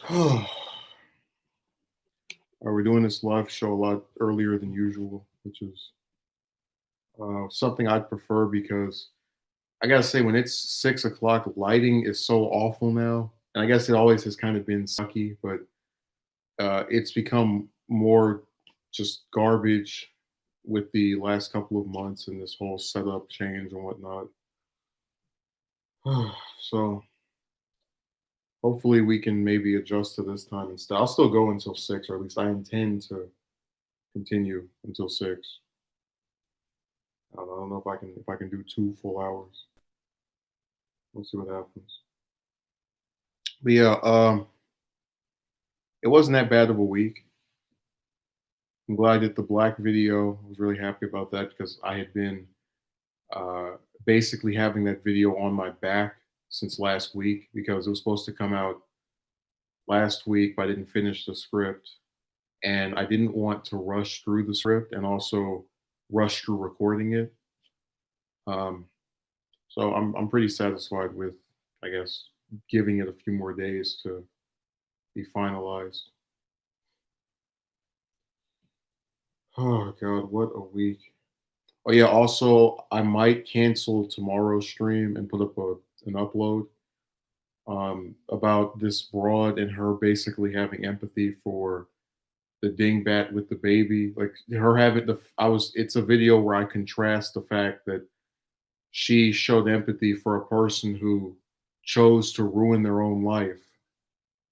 Are we doing this live show a lot earlier than usual, which is something I'd prefer because I gotta say, when it's 6 o'clock, lighting is so awful now. And I guess it always has kind of been sucky, but it's become more just garbage with the last couple of months and this whole setup change and whatnot. So hopefully we can maybe adjust to this time instead. I'll still go until 6, or at least I intend to continue until 6. I don't know if I can do 2 full hours. We'll see what happens. But yeah, it wasn't that bad of a week. I'm glad I did the black video. I was really happy about that because I had been uh, basically having that video on my back since last week because it was supposed to come out last week, but I didn't finish the script, and I didn't want to rush through the script and also rush through recording it. Um, so I'm pretty satisfied with, I guess, giving it a few more days to be finalized. Oh god, what a week. Oh yeah, also I might cancel tomorrow's stream and put up an upload about this broad and her basically having empathy for the dingbat with the baby. Like her having the I was it's a video where I contrast the fact that she showed empathy for a person who chose to ruin their own life,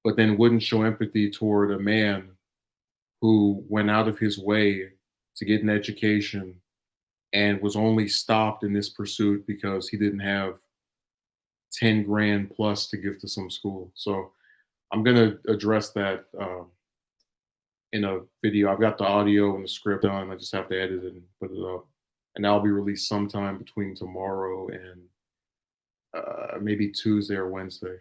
but then wouldn't show empathy toward a man who went out of his way to get an education and was only stopped in this pursuit because he didn't have 10 grand plus to give to some school. So I'm going to address that in a video. I've got the audio and the script done. I just have to edit it and put it up. And that'll be released sometime between tomorrow and maybe Tuesday or Wednesday.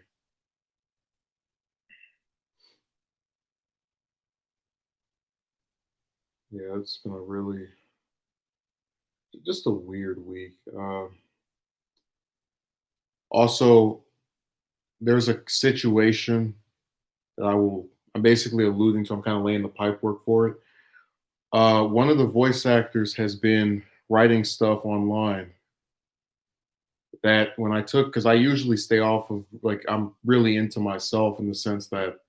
Yeah, it's been a really, just a weird week. Also, there's a situation that I'm basically alluding to. I'm kind of laying the pipe work for it. One of the voice actors has been writing stuff online that when I took, because I usually stay off of, like, I'm really into myself in the sense that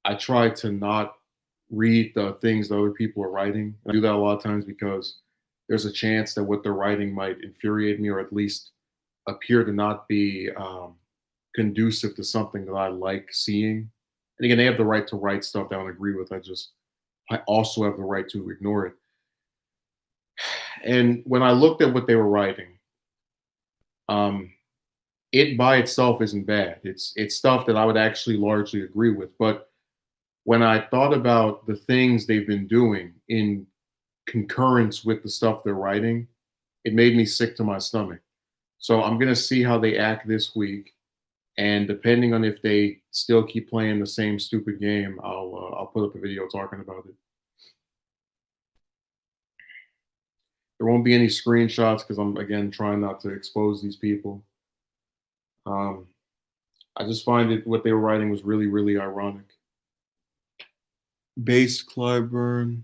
I try to not read the things that other people are writing. I do that a lot of times because there's a chance that what they're writing might infuriate me or at least appear to not be conducive to something that I like seeing. And again, they have the right to write stuff that I don't agree with. I also have the right to ignore it. And when I looked at what they were writing, um, it by itself isn't bad. It's stuff that I would actually largely agree with. But when I thought about the things they've been doing in concurrence with the stuff they're writing, it made me sick to my stomach. So I'm gonna see how they act this week, and depending on if they still keep playing the same stupid game, I'll put up a video talking about it. There won't be any screenshots because I'm again trying not to expose these people. Um, I just find it what they were writing was really, really ironic. Base Clyburn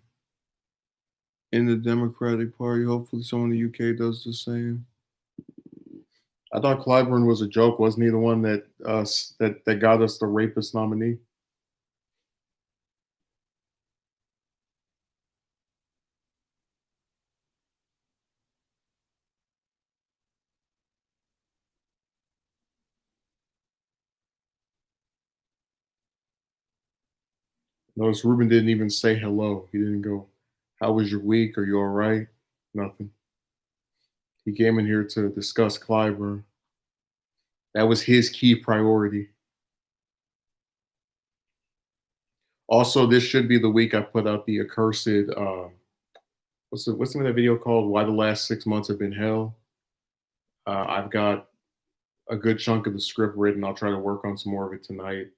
in the Democratic Party. Hopefully, someone in the UK does the same. I thought Clyburn was a joke. Wasn't he the one that that got us the rapist nominee? Notice Ruben didn't even say hello. He didn't go, "How was your week? Are you all right?" Nothing. He came in here to discuss Clyburn. That was his key priority. Also, this should be the week I put out the accursed. What's the name of that video called? Why the last 6 months have been hell. I've got a good chunk of the script written. I'll try to work on some more of it tonight.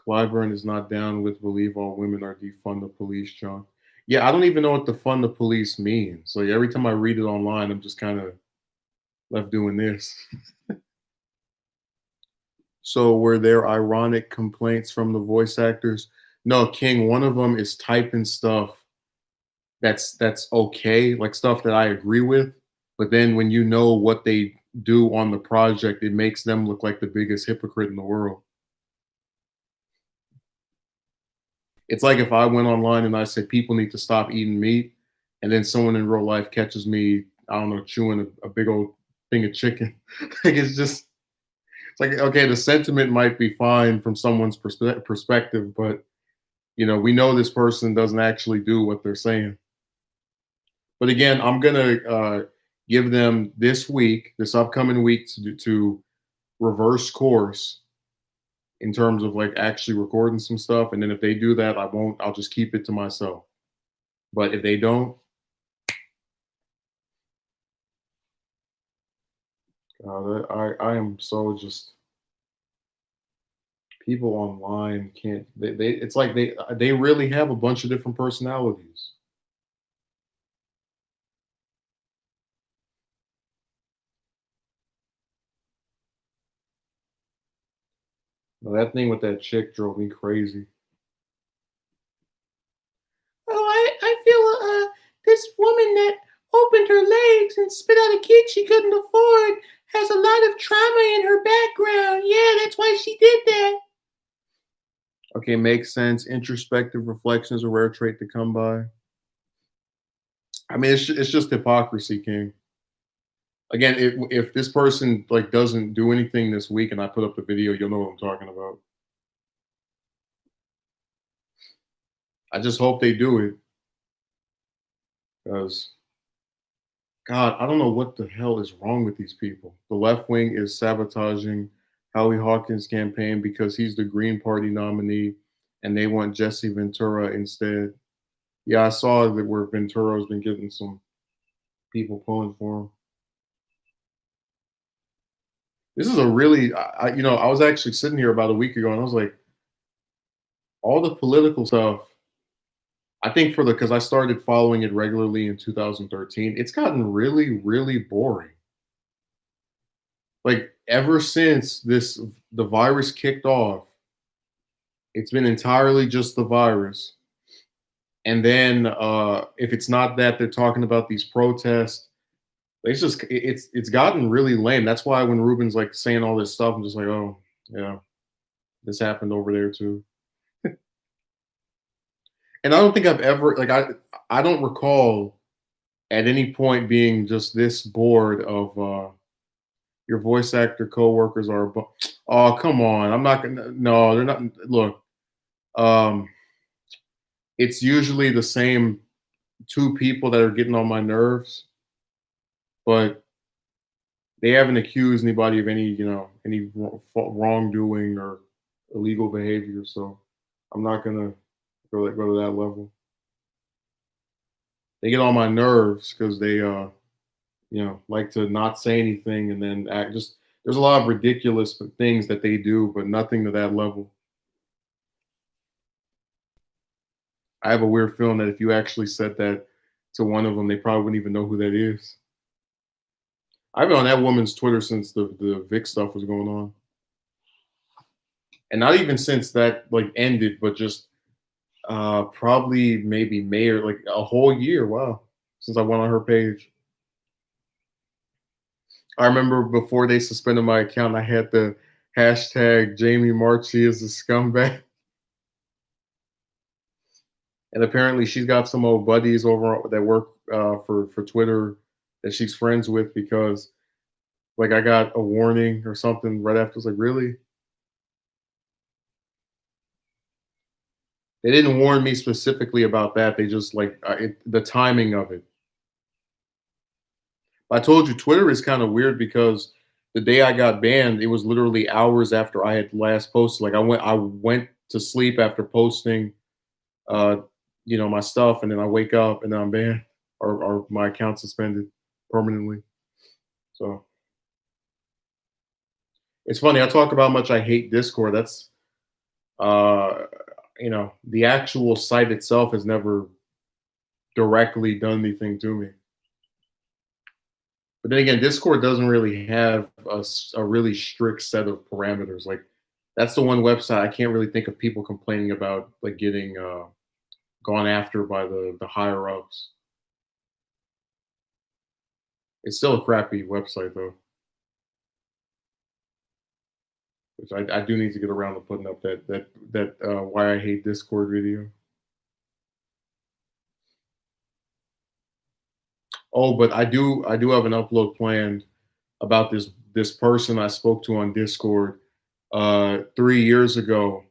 Clyburn is not down with believe all women are defund the police, John. Yeah, I don't even know what defund the police means. Like every time I read it online, I'm just kind of left doing this. So were there ironic complaints from the voice actors? No, King, one of them is typing stuff that's okay, like stuff that I agree with, but then when you know what they do on the project, it makes them look like the biggest hypocrite in the world. It's like if I went online and I said people need to stop eating meat, and then someone in real life catches me, I don't know, chewing a big old thing of chicken. Like it's like okay, the sentiment might be fine from someone's perspective, but we know this person doesn't actually do what they're saying. But again, I'm gonna give them this week, this upcoming week, to reverse course in terms of like actually recording some stuff. And then if they do that, I won't. I'll just keep it to myself. But if they don't, I am so just people online can't. They it's like they really have a bunch of different personalities. Now, that thing with that chick drove me crazy. Oh, I feel this woman that opened her legs and spit out a kid she couldn't afford has a lot of trauma in her background. Yeah, that's why she did that. Okay, makes sense. Introspective reflection is a rare trait to come by. I mean, it's just hypocrisy, King. Again, if this person like doesn't do anything this week and I put up the video, you'll know what I'm talking about. I just hope they do it because God, I don't know what the hell is wrong with these people. The left wing is sabotaging Howie Hawkins' campaign because he's the Green Party nominee and they want Jesse Ventura instead. Yeah, I saw that where Ventura's been getting some people pulling for him. This is a really, I was actually sitting here about a week ago and I was like, all the political stuff, I think because I started following it regularly in 2013, it's gotten really, really boring. Like ever since the virus kicked off, it's been entirely just the virus. And then if it's not that, they're talking about these protests. It's gotten really lame. That's why when Ruben's like saying all this stuff, I'm just like, oh yeah, this happened over there too. And I don't think I've ever like I don't recall at any point being just this bored of your voice actor coworkers are. Oh come on, I'm not gonna. No, they're not. Look, um, it's usually the same two people that are getting on my nerves, but they haven't accused anybody of any wrongdoing or illegal behavior. So I'm not gonna go to that level. They get on my nerves because they like to not say anything and then act. Just there's a lot of ridiculous things that they do, but nothing to that level. I have a weird feeling that if you actually said that to one of them, they probably wouldn't even know who that is. I've been on that woman's Twitter since the Vic stuff was going on, and not even since that like ended, but just probably maybe May or like a whole year. Wow, since I went on her page. I remember before they suspended my account, I had the hashtag Jamie Marchi is a scumbag. And apparently she's got some old buddies over that work for Twitter that she's friends with because like I got a warning or something right after. I was like, really? They didn't warn me specifically about that. They just like the timing of it. I told you Twitter is kind of weird because the day I got banned, it was literally hours after I had last posted. Like I went to sleep after posting, uh, my stuff, and then I wake up and then I'm banned or my account suspended permanently. So it's funny. I talk about how much I hate Discord. That's uh, the actual site itself has never directly done anything to me. But then again, Discord doesn't really have a really strict set of parameters. Like That's the one website I can't really think of people complaining about, like, getting, gone after by the higher ups. It's still a crappy website, though, which I do need to get around to putting up that "Why I Hate Discord" video. Oh, but I do have an upload planned about this person I spoke to on Discord, 3 years ago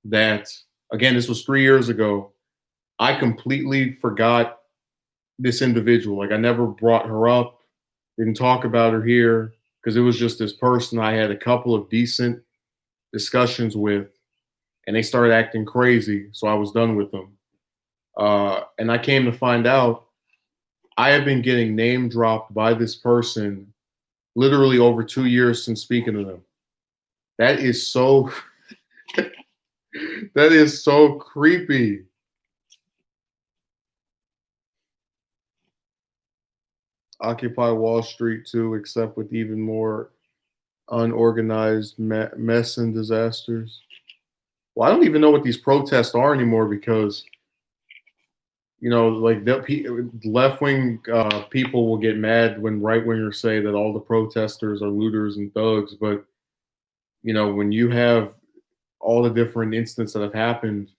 that again, this was 3 years ago. I completely forgot this individual. Like, I never brought her up, didn't talk about her here because it was just this person I had a couple of decent discussions with, and they started acting crazy, so I was done with them. And I came to find out I have been getting name dropped by this person literally over 2 years since speaking to them. That is so that is so creepy. Occupy Wall Street too, except with even more unorganized mess and disasters. Well, I don't even know what these protests are anymore because like left wing people will get mad when right wingers say that all the protesters are looters and thugs. But when you have all the different instances that have happened,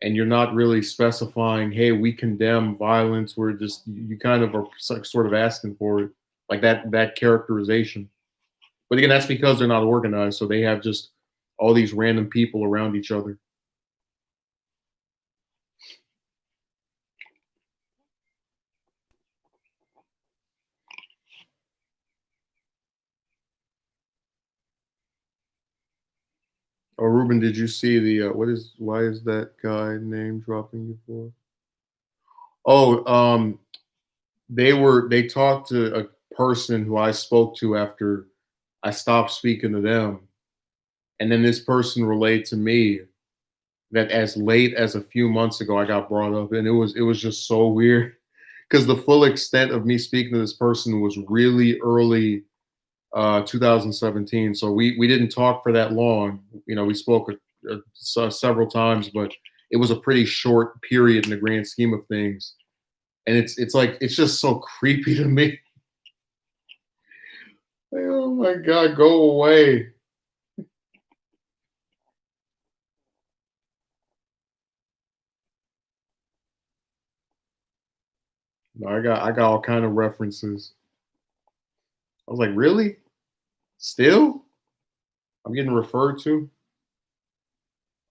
and you're not really specifying, hey, we condemn violence. We're just you kind of are sort of asking for it, like that characterization. But again, that's because they're not organized, so they have just all these random people around each other. Oh, Ruben, did you see the why is that guy name dropping you for? Oh, they talked to a person who I spoke to after I stopped speaking to them, and then this person relayed to me that as late as a few months ago I got brought up, and it was just so weird because the full extent of me speaking to this person was really early 2017. So we didn't talk for that long. We spoke several times, but it was a pretty short period in the grand scheme of things. And it's like it's just so creepy to me. Like, oh my god, go away. No, I got all kind of references. I was like, really? Still? I'm getting referred to.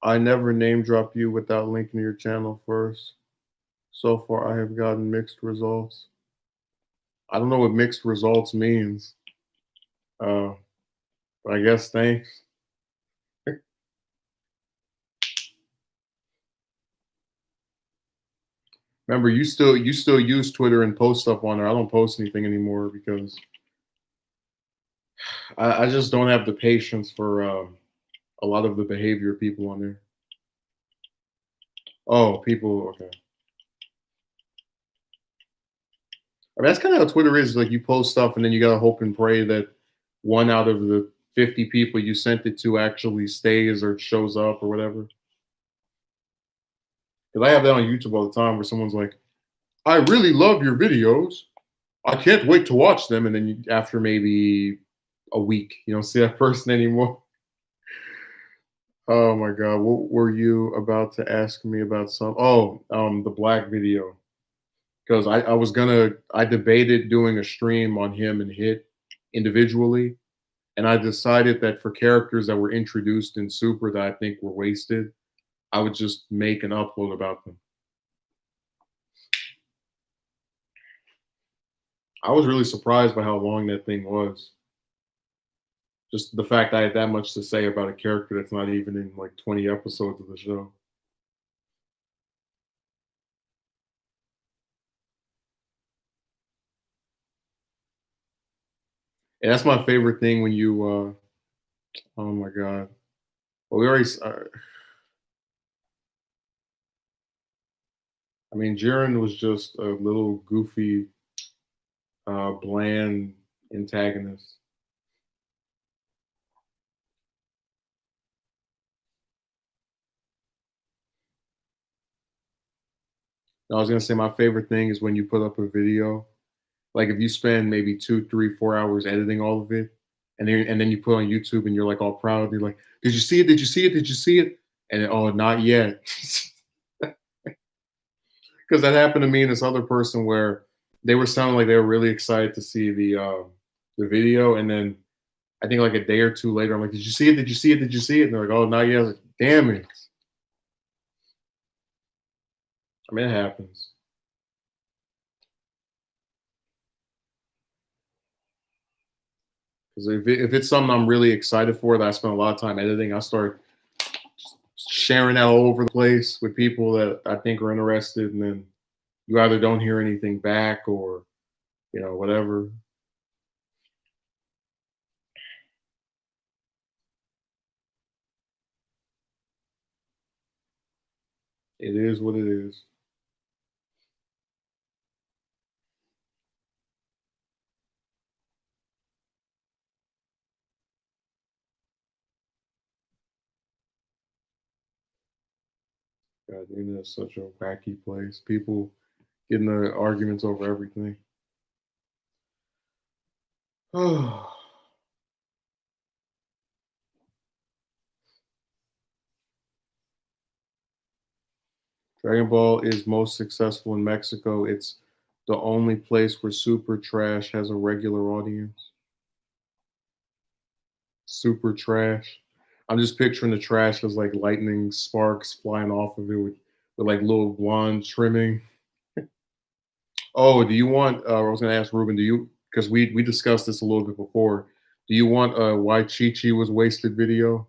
I never name drop you without linking to your channel first. So far, I have gotten mixed results. I don't know what mixed results means. Uh, but I guess thanks. Remember, you still use Twitter and post stuff on there. I don't post anything anymore because I just don't have the patience for a lot of the behavior of people on there. Oh, people. Okay. I mean, that's kind of how Twitter is. Like, you post stuff and then you gotta hope and pray that one out of the 50 people you sent it to actually stays or shows up or whatever. Because I have that on YouTube all the time where someone's like, "I really love your videos. I can't wait to watch them," and then after maybe a week, you don't see that person anymore. Oh my god, what were you about to ask me about? The black video. Because I debated doing a stream on him and Hit individually, and I decided that for characters that were introduced in Super that I think were wasted, I would just make an upload about them. I was really surprised by how long that thing was. Just the fact I had that much to say about a character that's not even in like 20 episodes of the show. And that's my favorite thing when you oh my god. Well, I mean, Jiren was just a little goofy, bland antagonist. I was gonna say my favorite thing is when you put up a video, like if you spend maybe 2, 3, 4 hours editing all of it, and then you put on YouTube and you're like all proud, you're like, "Did you see it? Did you see it? Did you see it?" And then, "Oh, not yet." Because that happened to me and this other person where they were sounding like they were really excited to see the video, and then I think like a day or two later, I'm like, "Did you see it? Did you see it? Did you see it?" And they're like, "Oh, not yet." I was like, "Damn it!" I mean, it happens. 'Cause if it's something I'm really excited for that I spend a lot of time editing, I start sharing that all over the place with people that I think are interested, and then you either don't hear anything back or whatever. It is what it is. God, the internet is such a wacky place. People getting the arguments over everything. Dragon Ball is most successful in Mexico. It's the only place where Super Trash has a regular audience. Super Trash. I'm just picturing the trash as like lightning sparks flying off of it with like little wand trimming. Oh, do you want? I was going to ask Ruben. Do you? Because we discussed this a little bit before. Do you want why Chi Chi was wasted video?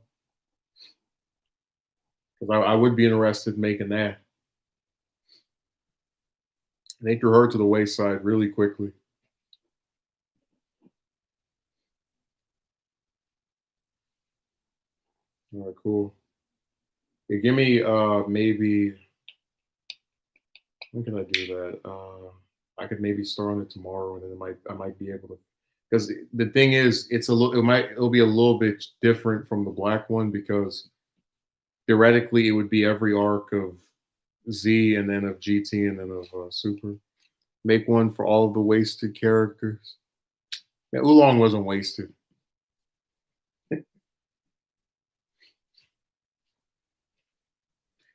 Because I would be interested in making that. They threw her to the wayside really quickly. All right, cool. Yeah, give me maybe when can I do that? I could maybe start on it tomorrow, and then I might be able to. Because the thing is, it'll be a little bit different from the black one because theoretically it would be every arc of Z and then of GT and then of Super. Make one for all of the wasted characters. Yeah, Oolong wasn't wasted.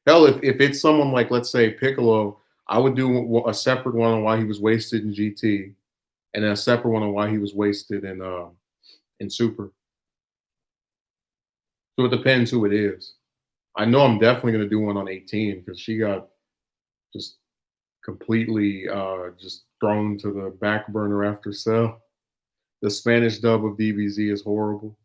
Hell, if it's someone like, let's say, Piccolo, I would do a separate one on why he was wasted in GT, and then a separate one on why he was wasted in Super. So it depends who it is. I know I'm definitely gonna do one on 18 because she got just completely just thrown to the back burner after Cell. The Spanish dub of DBZ is horrible.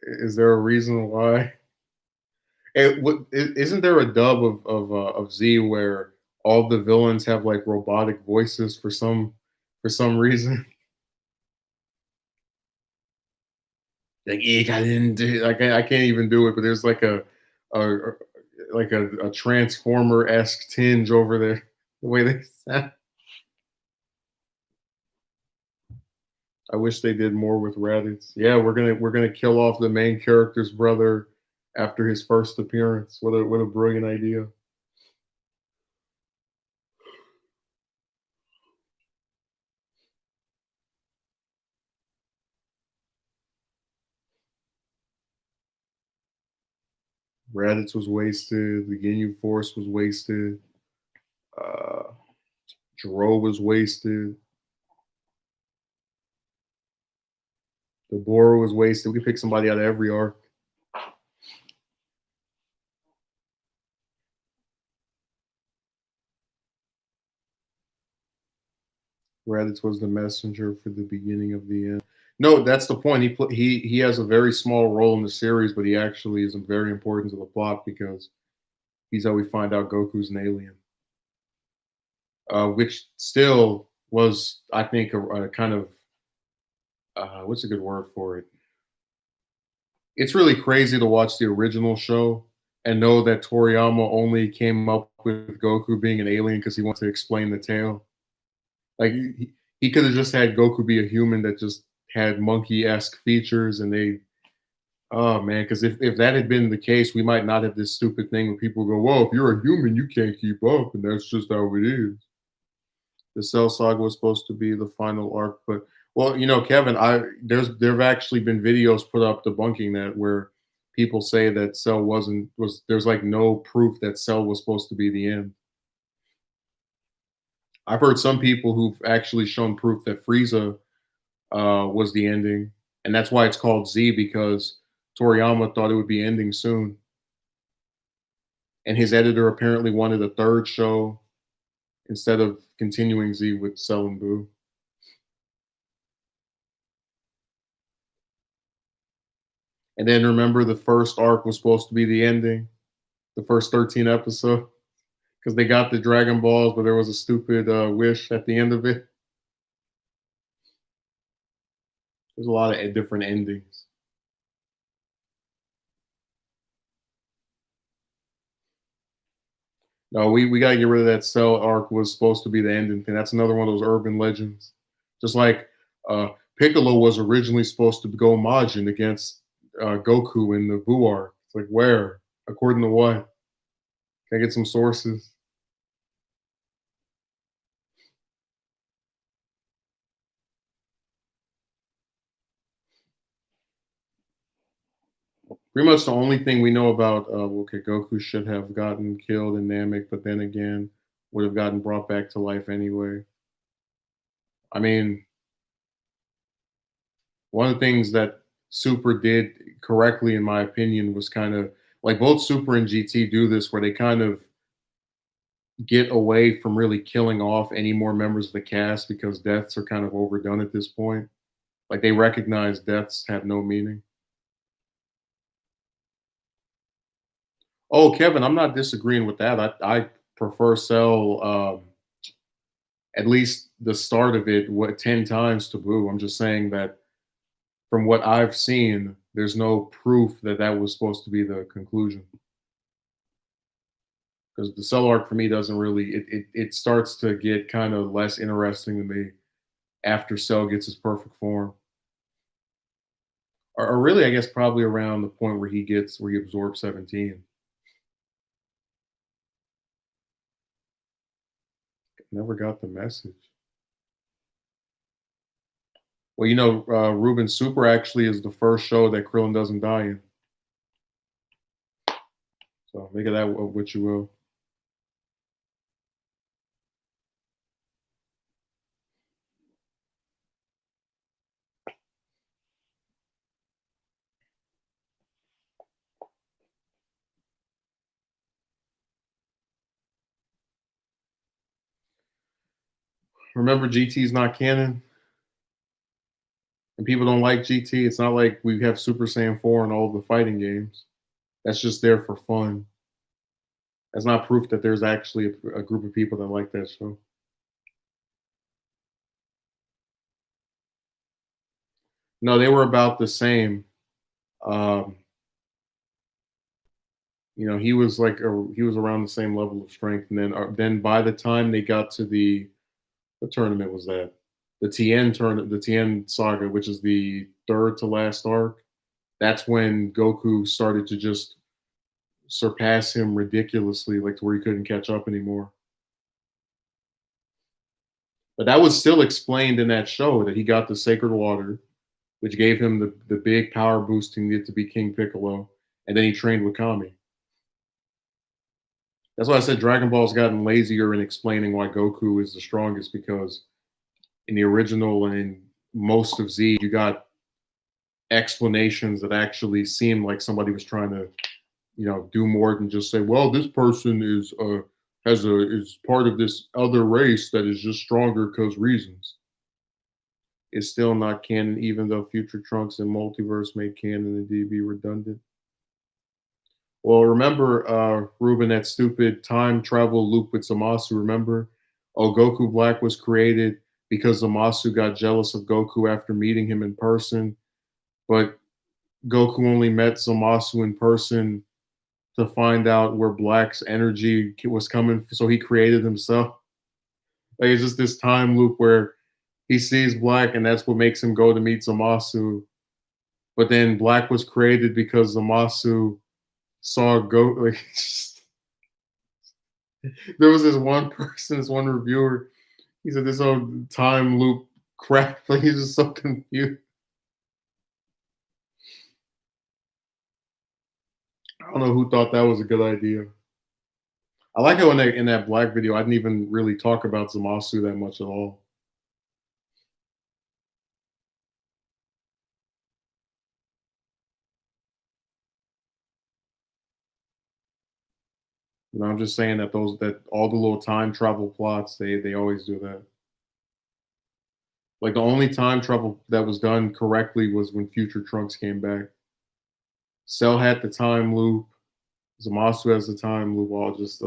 Is there a reason why? Isn't there a dub of Z where all the villains have like robotic voices for some reason? Like, "Eek, I didn't do I can't even do it," but there's a like a Transformer-esque tinge over the way they sound. I wish they did more with Raditz. Yeah, we're gonna kill off the main character's brother after his first appearance. What a brilliant idea. Raditz was wasted, the Ginyu Force was wasted, uh Jiro was wasted, the Bora was wasted. We could pick somebody out of every arc. Raditz was the messenger for the beginning of the end. No, that's the point. He has a very small role in the series, but he actually is very important to the plot because he's how we find out Goku's an alien. Which still was, I think, a kind of what's a good word for it? It's really crazy to watch the original show and know that Toriyama only came up with Goku being an alien because he wanted to explain the tale. Like he could have just had Goku be a human that just had monkey esque features, and they Oh man, because if that had been the case, we might not have this stupid thing where people go, "Well, if you're a human, you can't keep up, and that's just how it is." The Cell Saga was supposed to be the final arc, but well, Kevin, there've actually been videos put up debunking that where people say that Cell wasn't was there's like no proof that Cell was supposed to be the end. I've heard some people who've actually shown proof that Frieza was the ending, and that's why it's called Z because Toriyama thought it would be ending soon, and his editor apparently wanted a third show instead of continuing Z with Cell and Boo. And then remember the first arc was supposed to be the ending, the first 13 episodes, because they got the Dragon Balls, but there was a stupid wish at the end of it. There's a lot of different endings. No, we gotta get rid of that Cell arc was supposed to be the ending thing. That's another one of those urban legends. Just like uh, Piccolo was originally supposed to go Majin against Goku in the Buu arc. It's like where? According to what? Can I get some sources? Pretty much the only thing we know about okay, Goku should have gotten killed in Namek, but then again, would have gotten brought back to life anyway. I mean, one of the things that Super did correctly, in my opinion, was kind of like both Super and GT do this, where they kind of get away from really killing off any more members of the cast because deaths are kind of overdone at this point. Like they recognize deaths have no meaning. Oh, Kevin, I'm not disagreeing with that. I prefer Cell, at least the start of it, what 10 times to Boo. I'm just saying that from what I've seen, there's no proof that that was supposed to be the conclusion. Because the Cell arc for me doesn't really it starts to get kind of less interesting to me after Cell gets his perfect form. Or really, I guess probably around the point where he absorbs 17. Never got the message. Well, Ruben Super actually is the first show that Krillin doesn't die in. So make of that what you will. Remember, GT's not canon, and people don't like GT. It's not like we have Super Saiyan 4 in all of the fighting games. That's just there for fun. That's not proof that there's actually a group of people that like that show. No, they were about the same. Um, he was around the same level of strength, and then by the time they got to the what tournament was that? The the Tien saga, which is the third to last arc. That's when Goku started to just surpass him ridiculously, like to where he couldn't catch up anymore. But that was still explained in that show that he got the sacred water, which gave him the big power boost he needed to be King Piccolo, and then he trained with Kami. That's why I said Dragon Ball's gotten lazier in explaining why Goku is the strongest because in the original and in most of Z, you got explanations that actually seemed like somebody was trying to, do more than just say, well, this person is part of this other race that is just stronger because reasons. It's still not canon, even though Future Trunks and Multiverse made canon and DB redundant. Well, remember, Ruben, that stupid time travel loop with Zamasu, remember? Oh, Goku Black was created because Zamasu got jealous of Goku after meeting him in person, but Goku only met Zamasu in person to find out where Black's energy was coming, so he created himself. Like it's just this time loop where he sees Black, and that's what makes him go to meet Zamasu. But then Black was created because Zamasu saw a goat. Like there was this one person, this one reviewer. He said this old time loop crap. Like he's just so confused. I don't know who thought that was a good idea. I like how in that Black video, I didn't even really talk about Zamasu that much at all. You know, I'm just saying that those that all the little time travel plots, they always do that. Like the only time travel that was done correctly was when Future Trunks came back. Cell had the time loop. Zamasu has the time loop. All just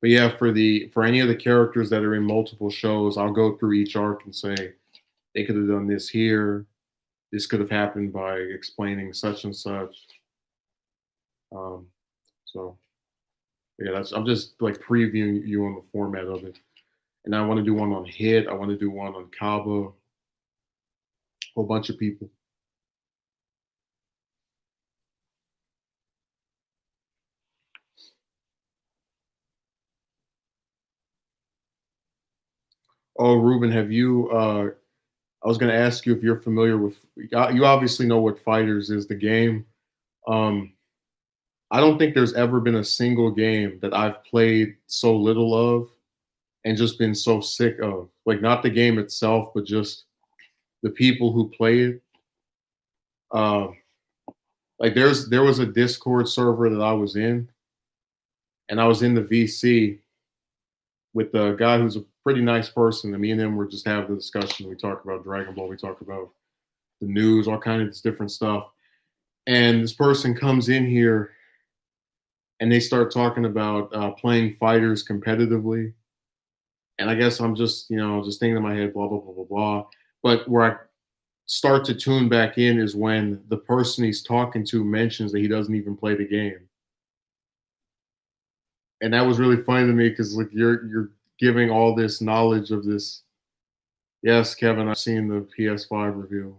But yeah, for any of the characters that are in multiple shows, I'll go through each arc and say they could have done this here. This could have happened by explaining such and such. Um, so yeah, that's I'm just like previewing you on the format of it. And I want to do one on Hit. I want to do one on Kaba. A whole bunch of people. Oh, Ruben, have you? I was going to ask you if you're familiar with. You obviously know what Fighters is, the game. Um, I don't think there's ever been a single game that I've played so little of and just been so sick of. Like not the game itself, but just the people who play it. Um, like there was a Discord server that I was in, and I was in the VC with the guy who's a pretty nice person. And me and him were just having a discussion. We talked about Dragon Ball. We talked about the news, all kinds of different stuff. And this person comes in here and they start talking about playing fighters competitively. And I guess I'm just, just thinking in my head, blah, blah, blah, blah, blah. But where I start to tune back in is when the person he's talking to mentions that he doesn't even play the game. And that was really funny to me because like you're giving all this knowledge of this. Yes, Kevin, I've seen the PS5 review.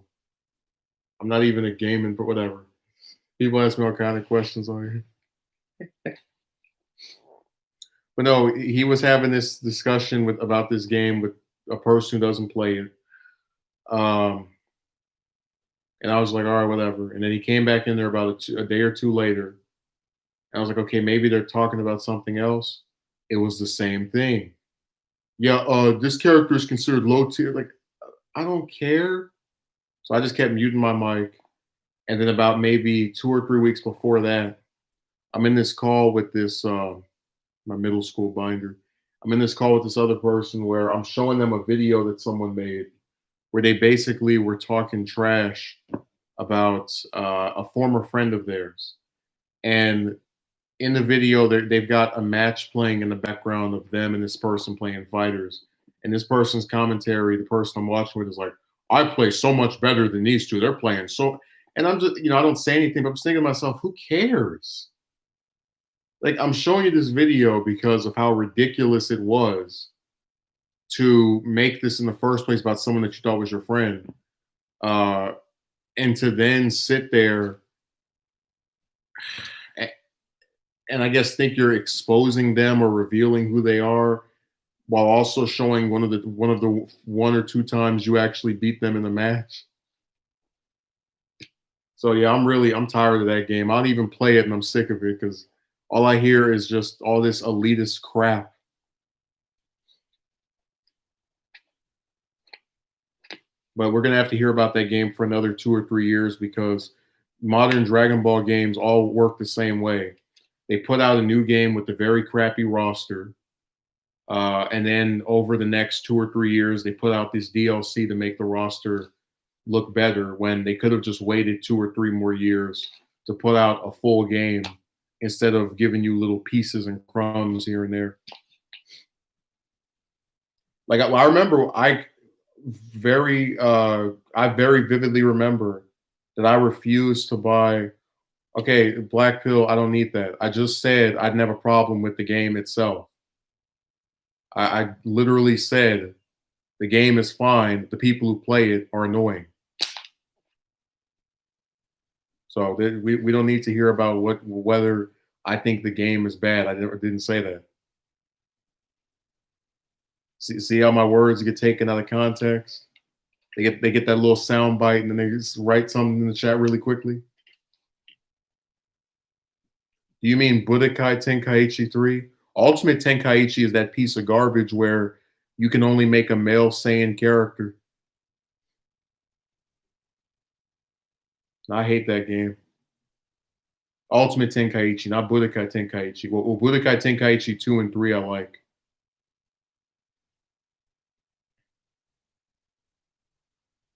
I'm not even a gaming, but whatever. People ask me all kind of questions on here. But no, he was having this discussion with about this game with a person who doesn't play it. Um, and I was like, all right, whatever. And then he came back in there about a day or two later. And I was like, okay, maybe they're talking about something else. It was the same thing. Yeah, this character is considered low tier. Like, I don't care. So I just kept muting my mic. And then about maybe 2 or 3 weeks before that, I'm in this call with this my middle school binder. I'm in this call with this other person where I'm showing them a video that someone made where they basically were talking trash about a former friend of theirs. And in the video, they've got a match playing in the background of them and this person playing fighters. And this person's commentary, the person I'm watching with, is like, I play so much better than these two. They're playing so. And I'm just, I don't say anything, but I'm thinking to myself, who cares? Like, I'm showing you this video because of how ridiculous it was to make this in the first place about someone that you thought was your friend. Uh, and to then sit there and I guess think you're exposing them or revealing who they are while also showing one of the 1 or 2 times you actually beat them in the match. So yeah, I'm tired of that game. I don't even play it and I'm sick of it because all I hear is just all this elitist crap. But we're gonna have to hear about that game for another 2 or 3 years because modern Dragon Ball games all work the same way. They put out a new game with a very crappy roster. And then over the next 2 or 3 years, they put out this DLC to make the roster look better when they could have just waited 2 or 3 more years to put out a full game instead of giving you little pieces and crumbs here and there. Like I remember I very vividly remember that I refused to buy. Okay, Black Pill, I don't need that. I just said I'd have a problem with the game itself. I literally said the game is fine. The people who play it are annoying. So we don't need to hear about whether I think the game is bad. I never didn't say that. See how my words get taken out of context? They get that little sound bite and then they just write something in the chat really quickly. Do you mean Budokai Tenkaichi 3? Ultimate Tenkaichi is that piece of garbage where you can only make a male Saiyan character. I hate that game. Ultimate Tenkaichi, not Budokai Tenkaichi. Well, Budokai Tenkaichi 2 and 3 I like.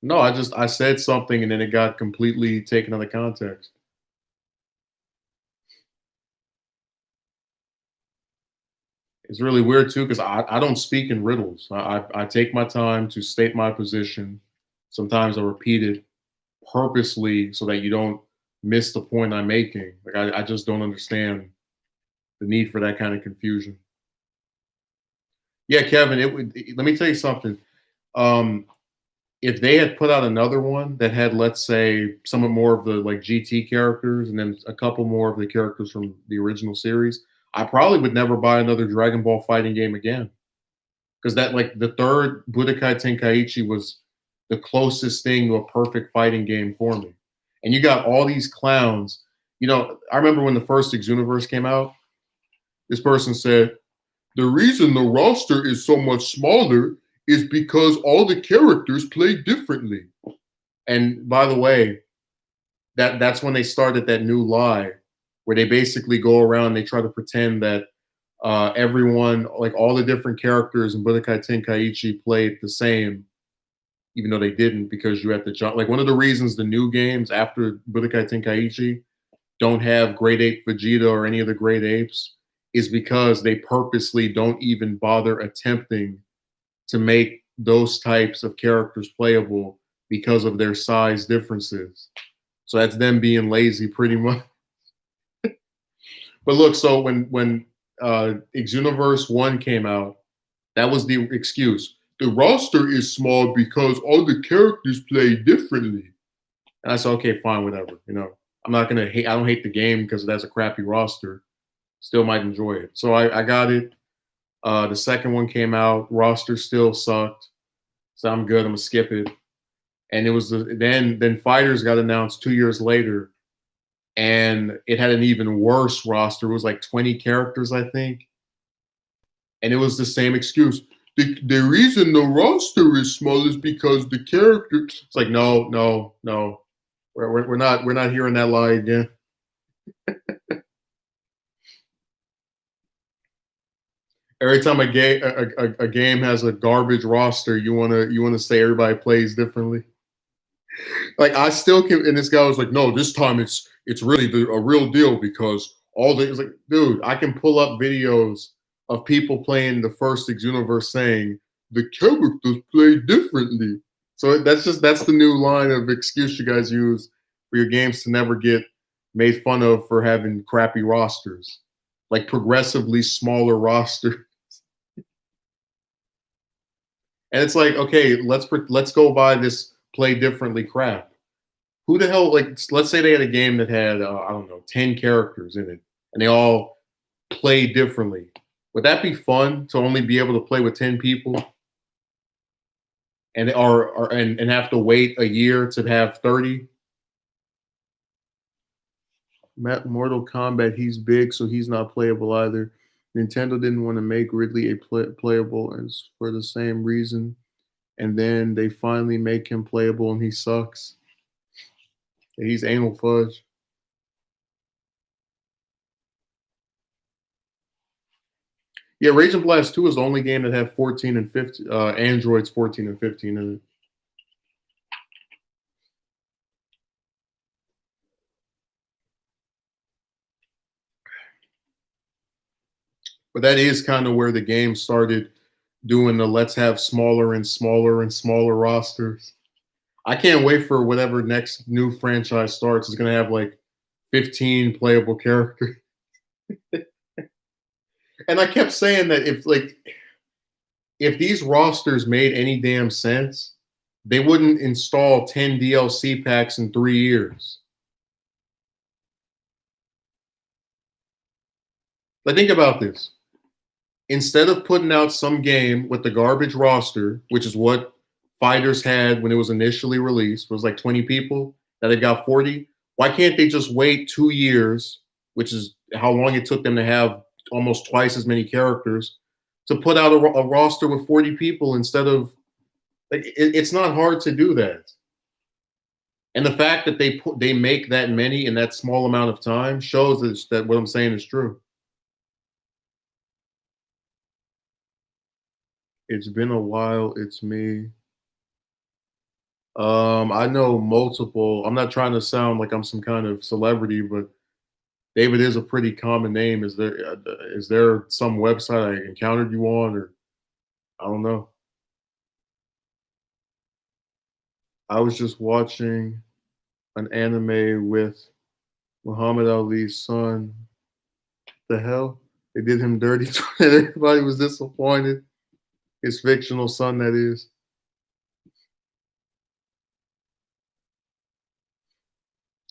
No, I said something and then it got completely taken out of context. It's really weird too because I don't speak in riddles. I take my time to state my position. Sometimes I repeat it purposely so that you don't miss the point I'm making. Like I just don't understand the need for that kind of confusion. Yeah, Kevin, let me tell you something. Um, if they had put out another one that had, let's say, some of more of the like GT characters and then a couple more of the characters from the original series, I probably would never buy another Dragon Ball fighting game again. Because that like the third Budokai Tenkaichi was the closest thing to a perfect fighting game for me. And you got all these clowns. You know, I remember when the first Xuniverse came out, this person said, the reason the roster is so much smaller is because all the characters play differently. And by the way, that's when they started that new lie where they basically go around, they try to pretend that everyone, like all the different characters in Budokai Tenkaichi played the same, even though they didn't, because you have to jump. Like one of the reasons the new games after Budokai Tenkaichi don't have Great Ape Vegeta or any of the Great Apes is because they purposely don't even bother attempting to make those types of characters playable because of their size differences. So that's them being lazy pretty much. But look, so when Xenoverse 1 came out, that was the excuse. The roster is small because all the characters play differently. And I said, okay, fine, whatever. You know, I'm not gonna hate. I don't hate the game because that's a crappy roster. Still might enjoy it. So I got it. The second one came out. Roster still sucked. So I'm good. I'm gonna skip it. And it was then Fighters got announced 2 years later, and it had an even worse roster. It was like 20 characters, I think, and it was the same excuse. The reason the roster is small is because the character. It's like no, no, no. We're not hearing that lie again. Every time a game has a garbage roster, you wanna say everybody plays differently. Like I still can, and this guy was like, "No, this time it's really a real deal because all the." It's like, dude, I can pull up videos of people playing the first Xenoverse saying the characters play differently. So that's the new line of excuse you guys use for your games to never get made fun of for having crappy rosters, like progressively smaller roster. And it's like, okay, let's go by this play differently crap. Who the hell, like, let's say they had a game that had I don't know 10 characters in it and they all play differently. Would that be fun to only be able to play with 10 people and have to wait a year to have 30? Mortal Kombat, he's big, so he's not playable either. Nintendo didn't want to make Ridley playable as for the same reason, and then they finally make him playable, and he sucks. He's anal fudge. Yeah, Raging Blast 2 is the only game that had 14 and 15 Androids 14 and 15 in it. But that is kind of where the game started doing the let's have smaller and smaller and smaller rosters. I can't wait for whatever next new franchise starts. It's gonna have like 15 playable characters. And I kept saying that if these rosters made any damn sense, they wouldn't install 10 DLC packs in 3 years. Like, think about this. Instead of putting out some game with the garbage roster, which is what Fighters had when it was initially released, was like 20 people, that they got 40. Why can't they just wait 2 years, which is how long it took them to have almost twice as many characters, to put out a roster with 40 people instead of like it's not hard to do that. And the fact that they make that many in that small amount of time shows that what I'm saying is true. It's been a while. It's me. I know multiple. I'm not trying to sound like I'm some kind of celebrity, but David is a pretty common name. Is there some website I encountered you on, or I don't know? I was just watching an anime with Muhammad Ali's son. The hell? They did him dirty, and everybody was disappointed. His fictional son, that is.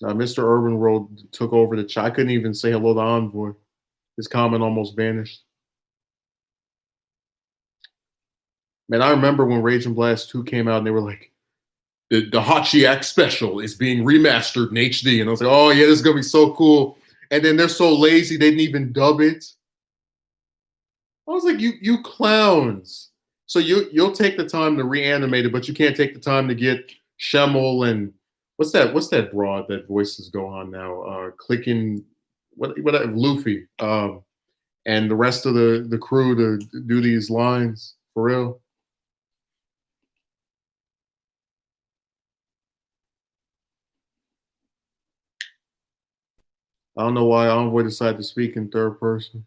Mr. Urban World took over the chat. I couldn't even say hello to Envoy. His comment almost vanished. Man, I remember when Rage and Blast 2 came out and they were like, the Hachi X special is being remastered in HD. And I was like, oh, yeah, this is going to be so cool. And then they're so lazy, they didn't even dub it. I was like, you clowns. So you'll take the time to reanimate it, but you can't take the time to get Schemmel and what's that broad that voices go on now? Clicking what Luffy and the rest of the crew to do these lines for real. I don't know why Envoy decided to speak in third person.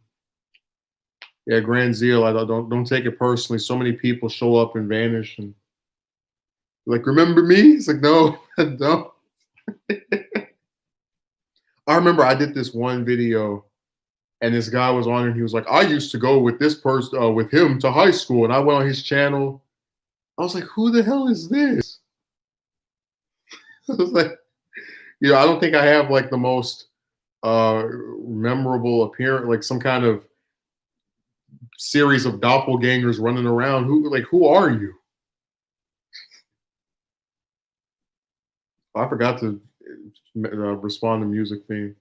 Yeah, Grand Zeal. I don't take it personally. So many people show up and vanish, and like, remember me? It's like, no, I don't. I remember I did this one video, and this guy was on, and he was like, I used to go with this person, with him to high school, and I went on his channel. I was like, who the hell is this? I was like, I don't think I have like the most memorable appearance, like some kind of series of doppelgangers running around. Who are you? I forgot to respond to music theme.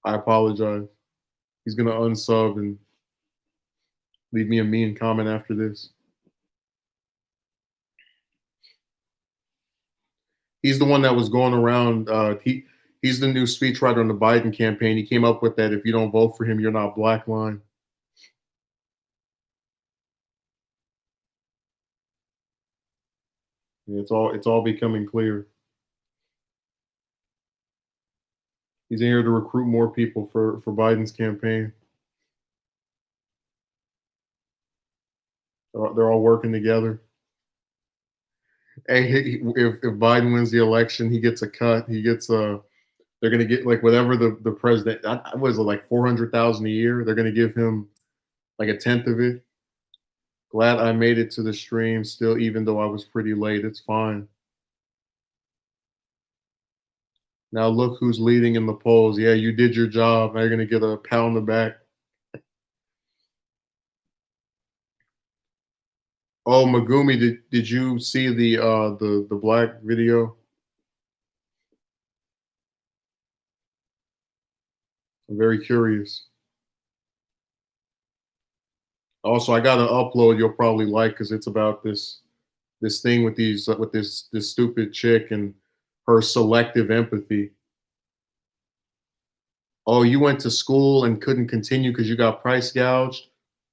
I apologize. He's gonna unsub and leave me a mean comment after this. He's the one that was going around. He's the new speechwriter on the Biden campaign. He came up with that: if you don't vote for him, you're not black line. Yeah, it's all becoming clear. He's in here to recruit more people for Biden's campaign. They're all working together. Hey, if Biden wins the election, he gets a cut. He gets a. They're gonna get like whatever the president. Was it like 400,000 a year? They're gonna give him like a tenth of it. Glad I made it to the stream still, even though I was pretty late. It's fine. Now look who's leading in the polls. Yeah, you did your job. Now you're gonna get a pat on the back. Oh, Megumi, did you see the black video? I'm very curious. Also, I got an upload you'll probably like because it's about this thing with this stupid chick and her selective empathy. Oh, you went to school and couldn't continue because you got price gouged?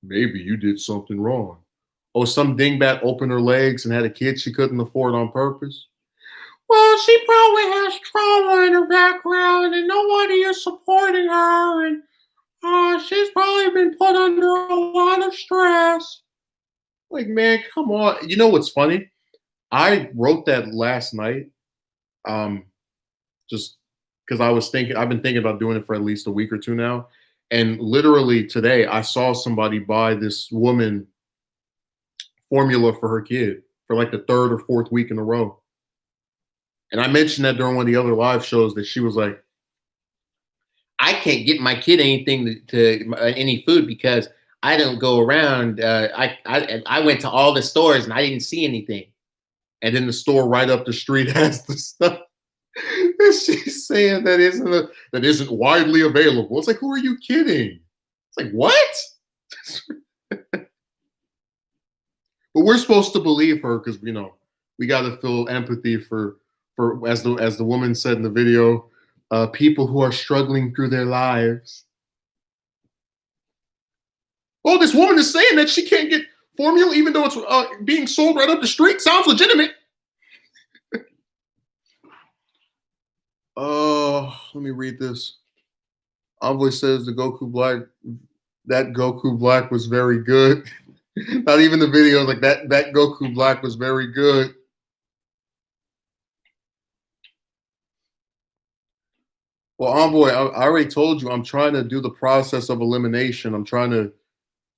Maybe you did something wrong. Oh, some dingbat opened her legs and had a kid she couldn't afford on purpose? Well, she probably has trauma in her background and nobody is supporting her, and she's probably been put under a lot of stress. Like, man, come on. You know what's funny? I wrote that last night, um, just because I was thinking I've been thinking about doing it for at least a week or two now. And literally today I saw somebody buy this woman formula for her kid for like the third or fourth week in a row. And I mentioned that during one of the other live shows that she was like, I can't get my kid anything any food because I don't go around. I went to all the stores and I didn't see anything. And then the store right up the street has the stuff. And she's saying that isn't widely available. It's like, who are you kidding? It's like, what? But we're supposed to believe her because we got to feel empathy for as the woman said in the video, people who are struggling through their lives. Oh, this woman is saying that she can't get formula even though it's being sold right up the street. Sounds legitimate. Let me read this. Envoy says that Goku Black was very good. Not even the video, like that Goku Black was very good. Well, Envoy, I already told you I'm trying to do the process of elimination. I'm trying to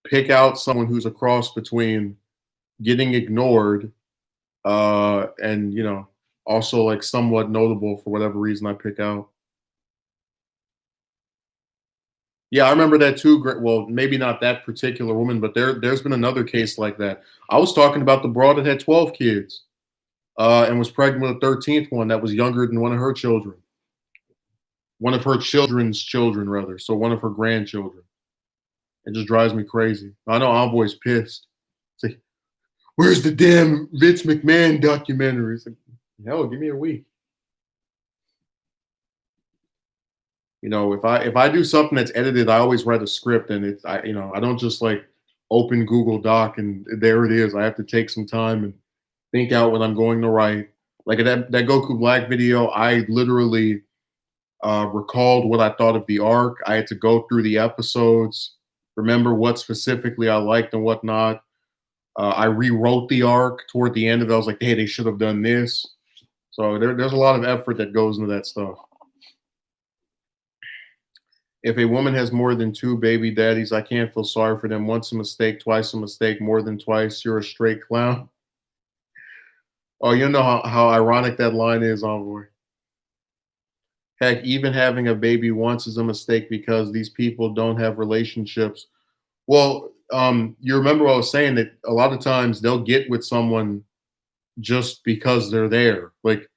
pick out someone who's a cross between getting ignored and also like somewhat notable for whatever reason I pick out. Yeah, I remember that too. Well, maybe not that particular woman, but there's been another case like that. I was talking about the broad that had 12 kids and was pregnant with a 13th one that was younger than one of her children, one of her children's children, rather. So one of her grandchildren. It just drives me crazy. I know Envoy's pissed. It's like, where's the damn Vince McMahon documentary? It's like, hell, give me a week. If I do something that's edited, I always write a script, and I don't just like open Google Doc and there it is. I have to take some time and think out what I'm going to write. Like that Goku Black video, I literally recalled what I thought of the arc. I had to go through the episodes, remember what specifically I liked and what not. I rewrote the arc toward the end of it. I was like, hey, they should have done this. So there's a lot of effort that goes into that stuff. If a woman has more than two baby daddies, I can't feel sorry for them. Once a mistake, twice a mistake, more than twice, you're a straight clown. Oh, you know how ironic that line is, Envoy. Heck, even having a baby once is a mistake because these people don't have relationships. Well, you remember what I was saying that a lot of times they'll get with someone just because they're there. Like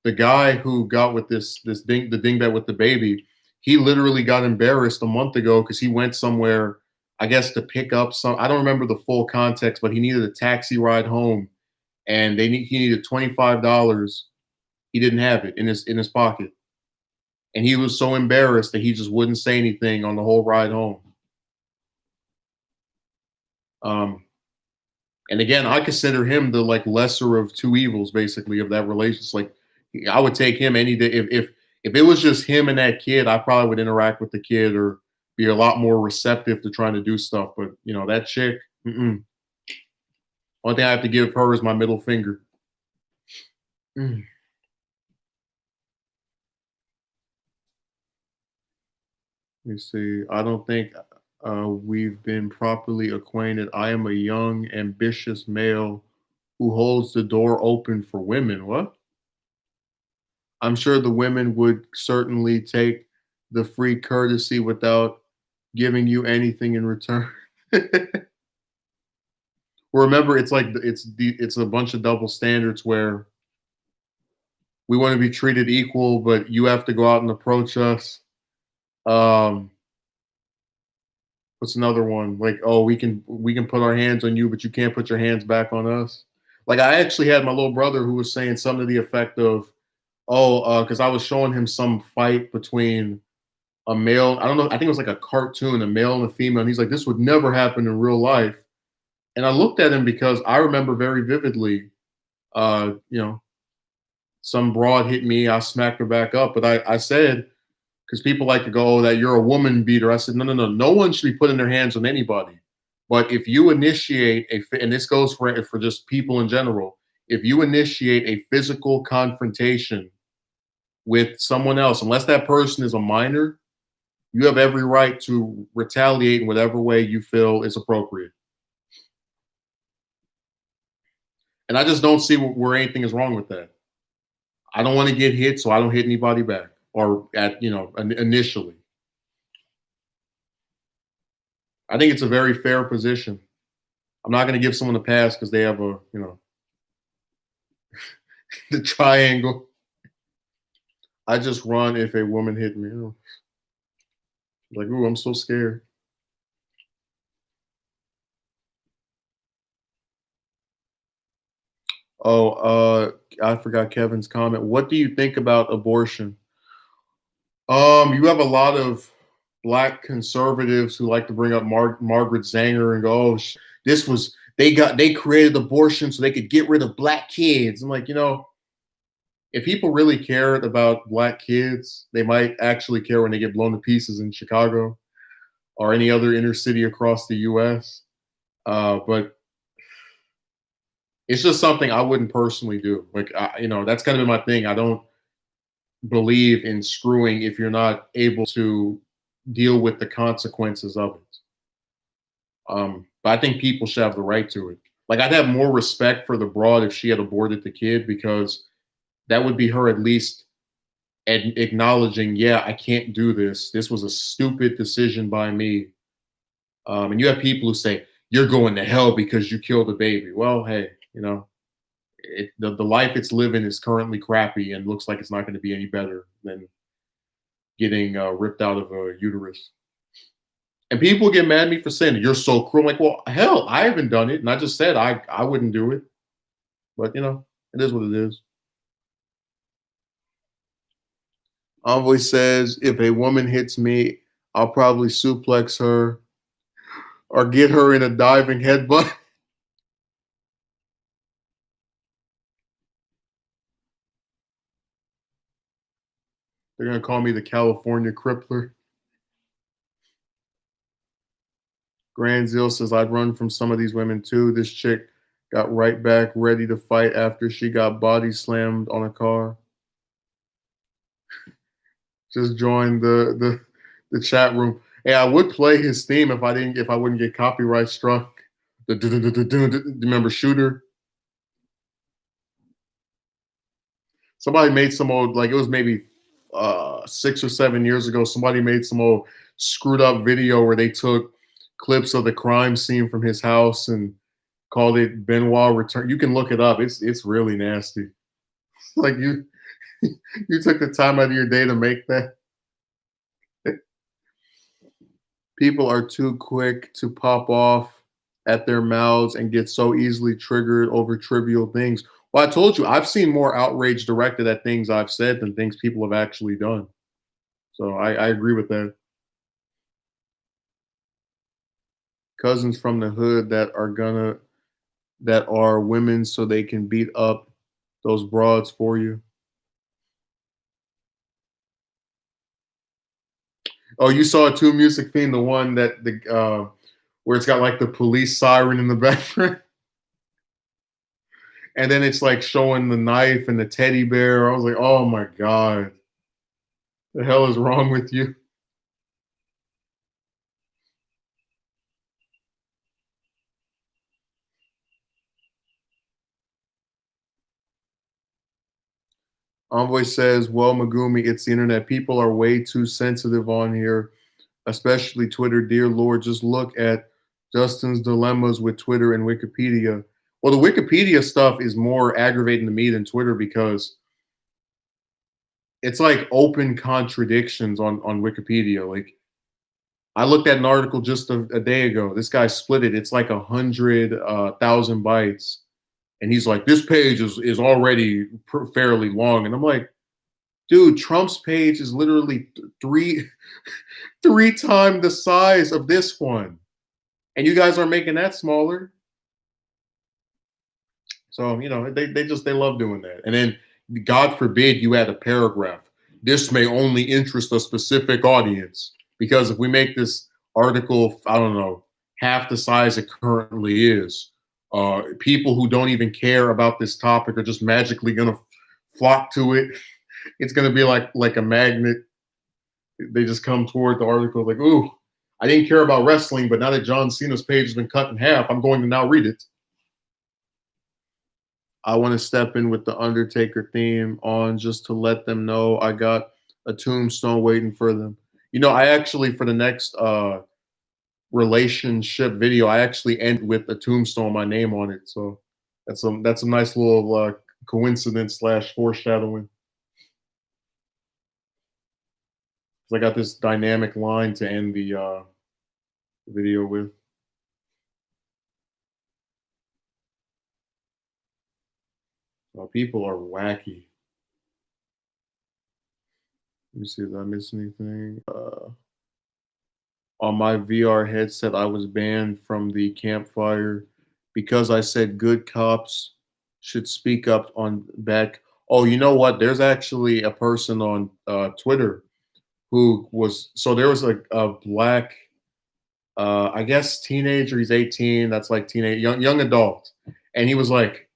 the guy who got with the dingbat with the baby, he literally got embarrassed a month ago because he went somewhere, I guess, to pick up some. I don't remember the full context, but he needed a taxi ride home, and he needed $25. He didn't have it in his pocket, and he was so embarrassed that he just wouldn't say anything on the whole ride home. And again, I consider him the like lesser of two evils, basically, of that relationship. Like, I would take him any day. If it was just him and that kid, I probably would interact with the kid or be a lot more receptive to trying to do stuff. But that chick, only thing I have to give her is my middle finger. Mm. Let me see. I don't think we've been properly acquainted. I am a young, ambitious male who holds the door open for women. What? I'm sure the women would certainly take the free courtesy without giving you anything in return. Well, remember, it's like it's a bunch of double standards where we want to be treated equal, but you have to go out and approach us. Um, what's another one? Like, oh, we can put our hands on you, but you can't put your hands back on us. Like, I actually had my little brother who was saying something to the effect of, oh, because I was showing him some fight between a male. I don't know. I think it was like a cartoon, a male and a female. And he's like, this would never happen in real life. And I looked at him because I remember very vividly, uh, you know, some broad hit me. I smacked her back up. But I said, because people like to go, oh, that you're a woman beater. I said, no, no, no. No one should be putting their hands on anybody. But if you initiate and this goes for just people in general, if you initiate a physical confrontation with someone else, unless that person is a minor, you have every right to retaliate in whatever way you feel is appropriate. And I just don't see where anything is wrong with that. I don't want to get hit, so I don't hit anybody back or at, initially. I think it's a very fair position. I'm not going to give someone a pass because they have the triangle. I just run if a woman hit me. Like, ooh, I'm so scared. Oh, I forgot Kevin's comment. What do you think about abortion? You have a lot of black conservatives who like to bring up Margaret Zanger and go, "Oh, this was they created abortion so they could get rid of black kids." I'm like, if people really cared about black kids, they might actually care when they get blown to pieces in Chicago or any other inner city across the U.S. But it's just something I wouldn't personally do. Like, that's kind of been my thing. I don't believe in screwing if you're not able to deal with the consequences of it. But I think people should have the right to it. Like, I'd have more respect for the broad if she had aborted the kid, because that would be her at least acknowledging, yeah, I can't do this. This was a stupid decision by me. And you have people who say, you're going to hell because you killed a baby. Well, hey, the life it's living is currently crappy and looks like it's not going to be any better than getting ripped out of a uterus. And people get mad at me for saying, you're so cruel. I'm like, well, hell, I haven't done it. And I just said I wouldn't do it. But, it is what it is. Envoy says, if a woman hits me, I'll probably suplex her or get her in a diving headbutt. They're going to call me the California Crippler. Grand Zeal says, I'd run from some of these women too. This chick got right back ready to fight after she got body slammed on a car. Just joined the chat room. Hey, I would play his theme if I wouldn't get copyright struck. Remember Shooter? Somebody made some old, like, it was maybe 6 or 7 years ago. Somebody made some old screwed up video where they took clips of the crime scene from his house and called it Benoit Return. You can look it up. It's really nasty. Like, you took the time out of your day to make that. People are too quick to pop off at their mouths and get so easily triggered over trivial things. Well, I told you, I've seen more outrage directed at things I've said than things people have actually done. So I agree with that. Cousins from the hood that are women so they can beat up those broads for you. Oh, you saw a Two Music Fiend, the one that where it's got like the police siren in the background. And then it's like showing the knife and the teddy bear. I was like, oh my God. The hell is wrong with you? Envoy says, well, Megumi, it's the internet. People are way too sensitive on here, especially Twitter. Dear Lord, just look at Justin's dilemmas with Twitter and Wikipedia. Well, the Wikipedia stuff is more aggravating to me than Twitter because it's like open contradictions on Wikipedia. Like, I looked at an article just a day ago. This guy split it. It's like 100,000 bytes. And he's like, this page is already fairly long. And I'm like, dude, Trump's page is literally three times the size of this one. And you guys are making that smaller. So, they love doing that. And then, God forbid you add a paragraph. This may only interest a specific audience. Because if we make this article, I don't know, half the size it currently is. People who don't even care about this topic are just magically gonna flock to it. It's gonna be like a magnet. They just come toward the article like, ooh, I didn't care about wrestling, but now that John Cena's page has been cut in half, I'm going to now read it. I want to step in with the Undertaker theme on just to let them know I got a tombstone waiting for them. You know, I actually for the next relationship video, I actually end with a tombstone, my name on it. So that's a nice little coincidence slash foreshadowing. So I got this dynamic line to end the video with. People are wacky. Let me see, did I miss anything? On my VR headset, I was banned from the campfire because I said good cops should speak up on back. Oh, you know what? There's actually a person on Twitter who was so there was a black, I guess teenager. He's 18. That's like teenage young adult, and he was like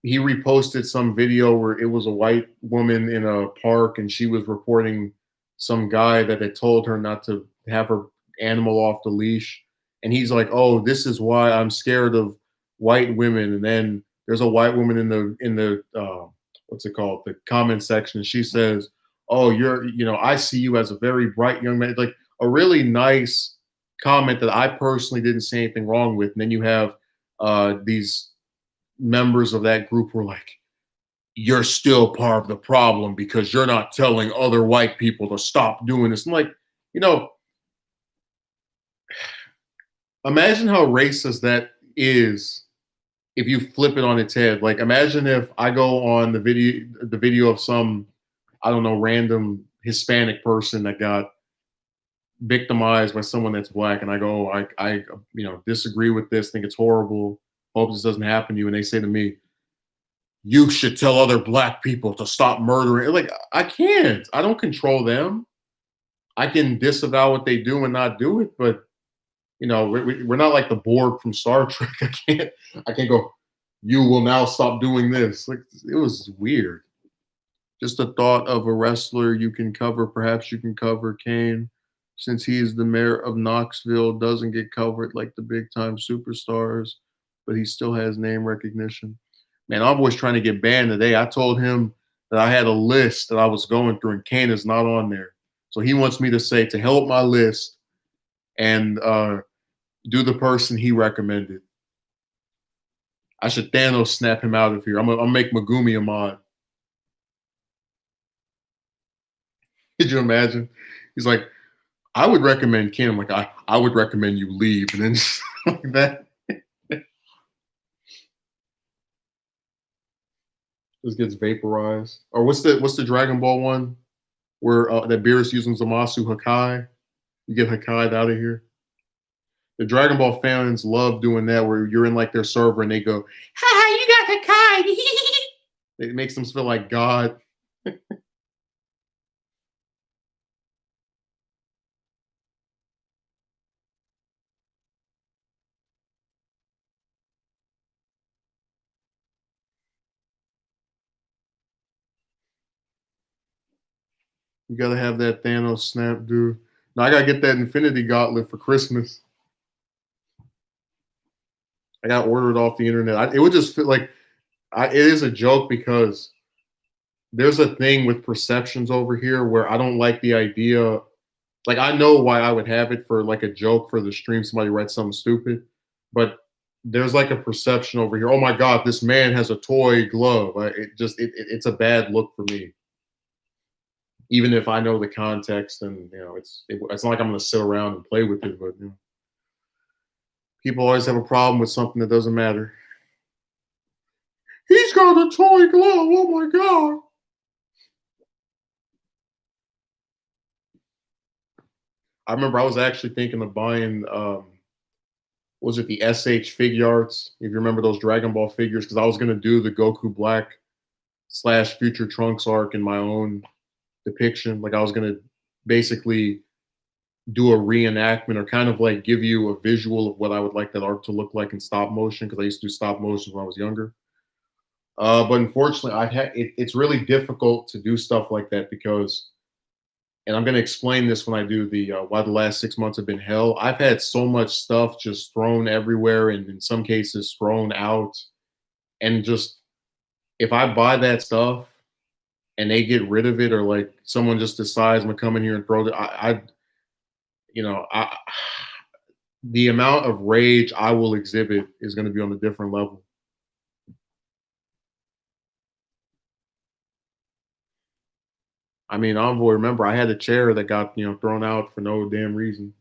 he reposted some video where it was a white woman in a park and she was reporting some guy that had told her not to have her animal off the leash. And he's like, "Oh, this is why I'm scared of white women." And then there's a white woman in the what's it called, the comment section. And she says, "Oh, I see you as a very bright young man." Like a really nice comment that I personally didn't say anything wrong with. And then you have these members of that group were like, "You're still part of the problem because you're not telling other white people to stop doing this." I'm like, you know, imagine how racist that is if you flip it on its head. Like, imagine if I go on the video of some, I don't know, random Hispanic person that got victimized by someone that's black, and I go, I disagree with this, think it's horrible, hope this doesn't happen to you, and they say to me, "You should tell other black people to stop murdering." Like, I can't. I don't control them. I can disavow what they do and not do it, but we're not like the Borg from Star Trek. I can't go, "You will now stop doing this." Like, it was weird. Just a thought of a wrestler you can cover. Perhaps you can cover Kane, since he is the mayor of Knoxville, doesn't get covered like the big time superstars, but he still has name recognition. Man, I'm always trying to get banned today. I told him that I had a list that I was going through, and Kane is not on there. So he wants me to say to help my list and do the person he recommended. I should Thanos snap him out of here. I'm gonna make Megumi a mod. Could you imagine? He's like, "I would recommend Ken." I'm like, I would recommend you leave. And then just like that. Just gets vaporized. Or what's the Dragon Ball one where that Beerus using Zamasu Hakai? You get Hakai out of here. The Dragon Ball fans love doing that where you're in like their server and they go, "Ha, you got Hakai." It makes them feel like God. You gotta have that Thanos snap, dude. Now I gotta get that Infinity Gauntlet for Christmas. I got ordered off the internet. It would just feel like it is a joke because there's a thing with perceptions over here where I don't like the idea. Like, I know why I would have it for like a joke for the stream. Somebody writes something stupid, but there's like a perception over here. Oh my God, this man has a toy glove. It's a bad look for me. Even if I know the context, and it's not like I'm going to sit around and play with it. But people always have a problem with something that doesn't matter. He's got a toy glove. Oh my God. I remember I was actually thinking of buying, was it the SH Figuarts? If you remember those Dragon Ball figures, because I was going to do the Goku Black / Future Trunks arc in my own depiction. Like, I was going to basically do a reenactment or kind of like give you a visual of what I would like that art to look like in stop motion because I used to do stop motion when I was younger. But unfortunately, it's really difficult to do stuff like that because, and I'm going to explain this when I do the why the last 6 months have been hell. I've had so much stuff just thrown everywhere, and in some cases thrown out, and just if I buy that stuff and they get rid of it, or like someone just decides I'm gonna come in here and throw it, you know, I the amount of rage I will exhibit is going to be on a different level. I mean, Envoy, remember, I had a chair that got, thrown out for no damn reason.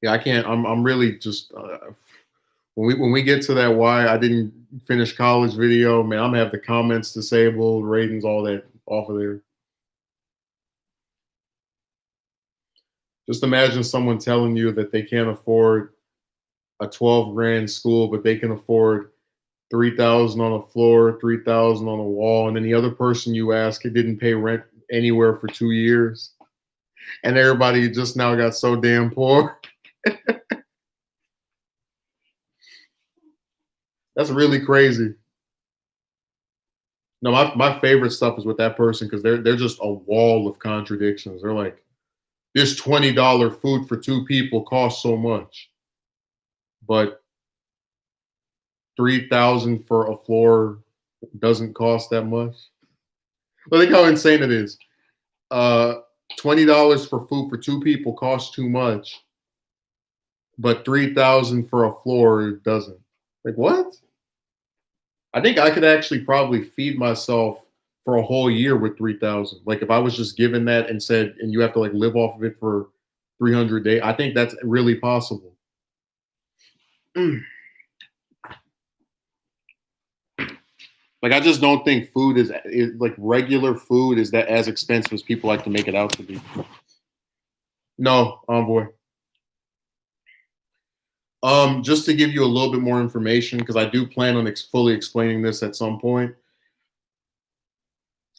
Yeah, I can't. I'm really just when we get to that why I didn't finish college video, man, I'm gonna have the comments disabled, ratings, all that off of there. Just imagine someone telling you that they can't afford a 12 grand school, but they can afford 3,000 on a floor, 3,000 on a wall, and then the other person you ask it didn't pay rent anywhere for 2 years, and everybody just now got so damn poor. That's really crazy. No, my favorite stuff is with that person because they're just a wall of contradictions. They're like, this $20 food for two people costs so much, but 3,000 for a floor doesn't cost that much. But think how insane it is. Uh, $20 for food for two people costs too much, but 3,000 for a floor doesn't. Like what? I think I could actually probably feed myself for a whole year with 3,000. Like if I was just given that and said, and you have to like live off of it for 300 days, I think that's really possible. Mm. Like I just don't think food is like regular food is that as expensive as people like to make it out to be. No, Envoy. Just to give you a little bit more information, because I do plan on fully explaining this at some point.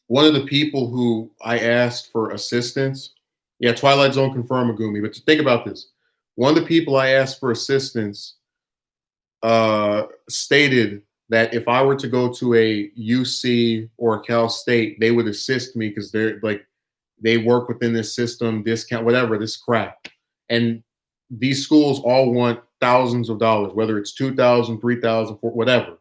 One of the people who I asked for assistance, yeah, Twilight Zone confirm Megumi, but think about this. One of the people I asked for assistance stated that if I were to go to a UC or a Cal State, they would assist me because they're like they work within this system, discount, whatever, this crap. And these schools all want thousands of dollars, whether it's 2,000, 3,000, whatever.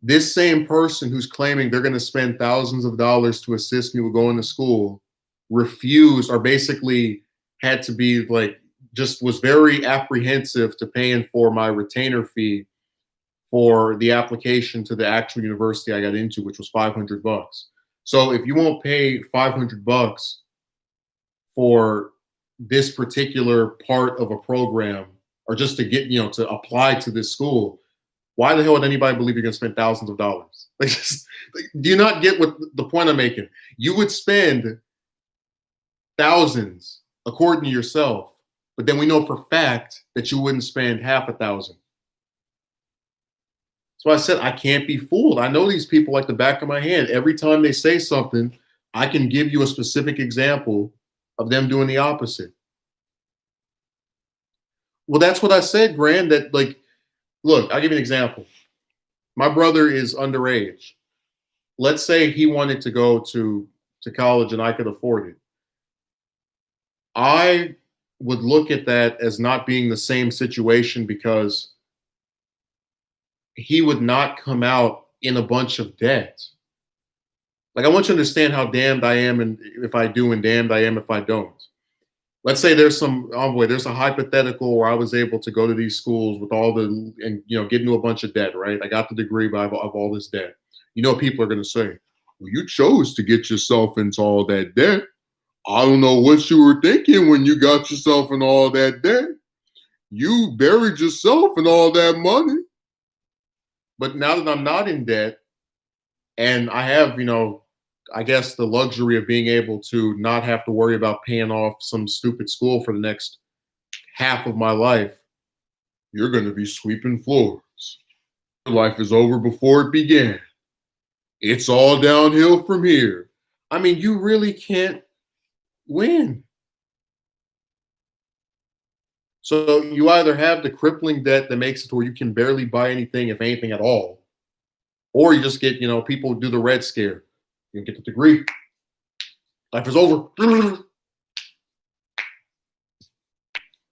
This same person who's claiming they're going to spend thousands of dollars to assist me with going to school refused or basically had to be like, just was very apprehensive to paying for my retainer fee for the application to the actual university I got into, which was 500 bucks. So if you won't pay 500 bucks for this particular part of a program or just to get, to apply to this school, why the hell would anybody believe you're going to spend thousands of dollars? Like, do you not get what the point I'm making? You would spend thousands according to yourself, but then we know for fact that you wouldn't spend half a thousand. So I said, I can't be fooled. I know these people like the back of my hand. Every time they say something, I can give you a specific example of them doing the opposite. Well, that's what I said, Grand, that like, look, I'll give you an example. My brother is underage. Let's say he wanted to go to college and I could afford it. I would look at that as not being the same situation because he would not come out in a bunch of debt. Like I want you to understand how damned I am and if I do and damned I am if I don't. Let's say there's some Envoy, there's a hypothetical where I was able to go to these schools with all the and get into a bunch of debt, right? I got the degree, but I have all this debt. You know, people are gonna say, well, you chose to get yourself into all that debt. I don't know what you were thinking when you got yourself in all that debt. You buried yourself in all that money. But now that I'm not in debt and I have, I guess the luxury of being able to not have to worry about paying off some stupid school for the next half of my life, you're going to be sweeping floors. Your life is over before it began. It's all downhill from here. I mean, you really can't win. So you either have the crippling debt that makes it to where you can barely buy anything, if anything at all, or you just get, people do the red scare. You get the degree. Life is over.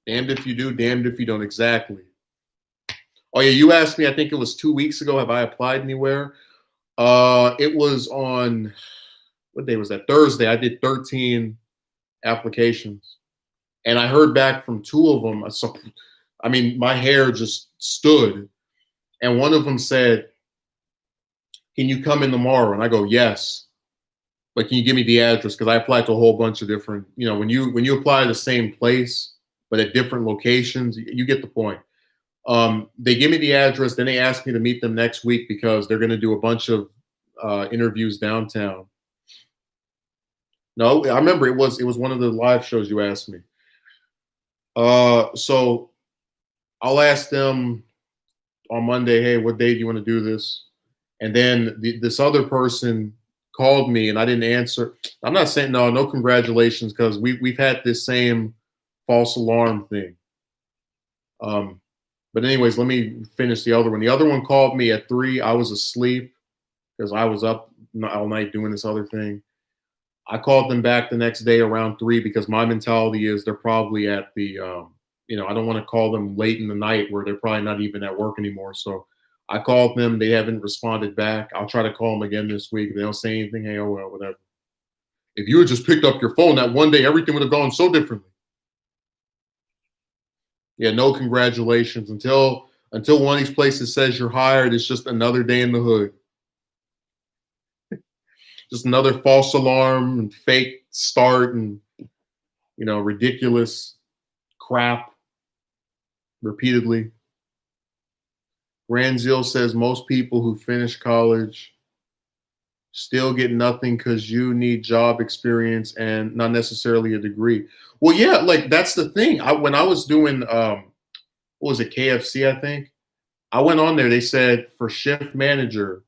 Damned if you do, damned if you don't. Exactly. Oh yeah, you asked me. I think it was 2 weeks ago. Have I applied anywhere? It was on what day was that? Thursday. I did 13 applications, and I heard back from two of them. So, I mean, my hair just stood. And one of them said, "Can you come in tomorrow?" And I go, "Yes." But can you give me the address? Because I applied to a whole bunch of different, when you apply to the same place but at different locations, you get the point. They give me the address, then they ask me to meet them next week because they're going to do a bunch of interviews downtown. No, I remember it was one of the live shows you asked me. So I'll ask them on Monday, hey, what day do you want to do this? And then this other person called me and I didn't answer. I'm not saying no congratulations, because we've had this same false alarm thing. But anyways, let me finish the other one. The other one called me at 3. I was asleep because I was up all night doing this other thing. I called them back the next day around 3 because my mentality is they're probably at the, I don't want to call them late in the night where they're probably not even at work anymore. So I called them. They haven't responded back. I'll try to call them again this week. If they don't say anything, hey, oh well, whatever. If you had just picked up your phone that one day, everything would have gone so differently. Yeah, no congratulations until one of these places says you're hired. It's just another day in the hood. Just another false alarm and fake start and ridiculous crap repeatedly. Ranzil says most people who finish college still get nothing because you need job experience and not necessarily a degree. Well, yeah, like that's the thing. When I was doing what was it, KFC, I think. I went on there, they said for shift manager,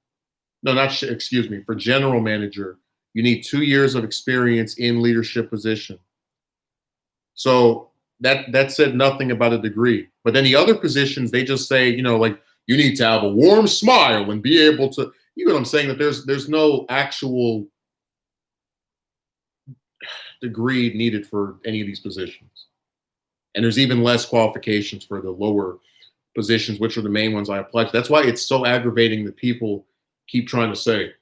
no, not excuse me, for general manager, you need 2 years of experience in leadership position. So that said nothing about a degree. But then the other positions, they just say, like you need to have a warm smile and be able to, you know what I'm saying, that there's no actual degree needed for any of these positions. And there's even less qualifications for the lower positions, which are the main ones I apply to. That's why it's so aggravating that people keep trying to say,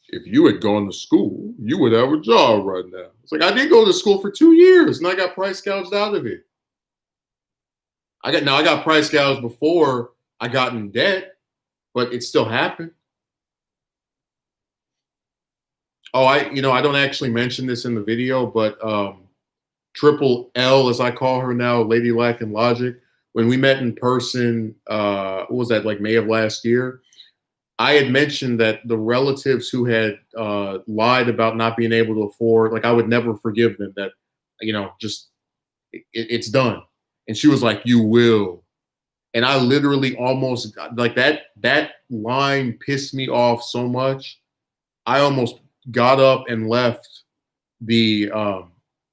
if you had gone to school, you would have a job right now. It's like, I did go to school for 2 years and I got price gouged out of it. I got price gouged before I got in debt, but it still happened. Oh, I don't actually mention this in the video, but Triple L, as I call her now, Lady Lack and Logic, when we met in person, what was that, like May of last year? I had mentioned that the relatives who had lied about not being able to afford, like I would never forgive them. That, just it's done. And she was like, "You will." And I literally almost like that line pissed me off so much. I almost got up and left the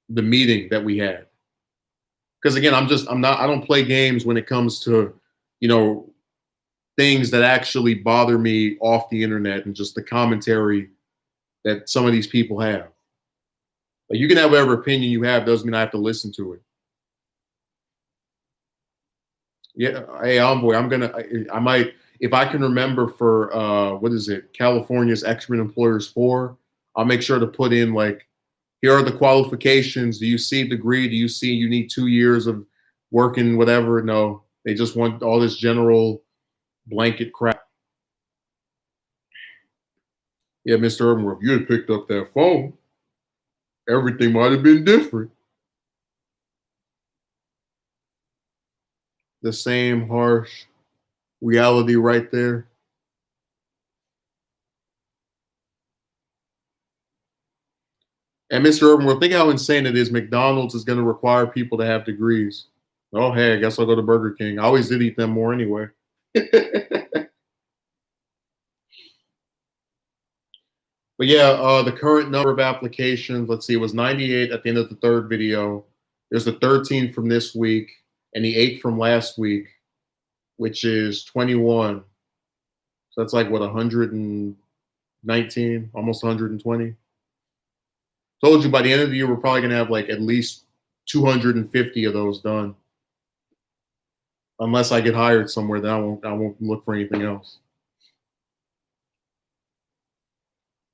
meeting that we had. Because again, I don't play games when it comes to, things that actually bother me off the internet and just the commentary that some of these people have. Like, you can have whatever opinion you have, doesn't mean I have to listen to it. Yeah, hey Envoy, I might, if I can remember for what is it, California's Excrement Employers 4, I'll make sure to put in like, here are the qualifications. Do you see degree? Do you see you need 2 years of working whatever? No, they just want all this general blanket crap. Yeah, Mr. Urban, if you had picked up that phone, everything might have been different. The same harsh reality right there. And Mr. Urban, think how insane it is. McDonald's is going to require people to have degrees. Oh, hey, I guess I'll go to Burger King. I always did eat them more anyway. But But yeah, the current number of applications, let's see, it was 98 at the end of the third video. There's the 13 from this week and the 8 from last week, which is 21. So that's like what, 119, almost 120. Told you by the end of the year, we're probably gonna have like at least 250 of those done. Unless I get hired somewhere, then I won't look for anything else.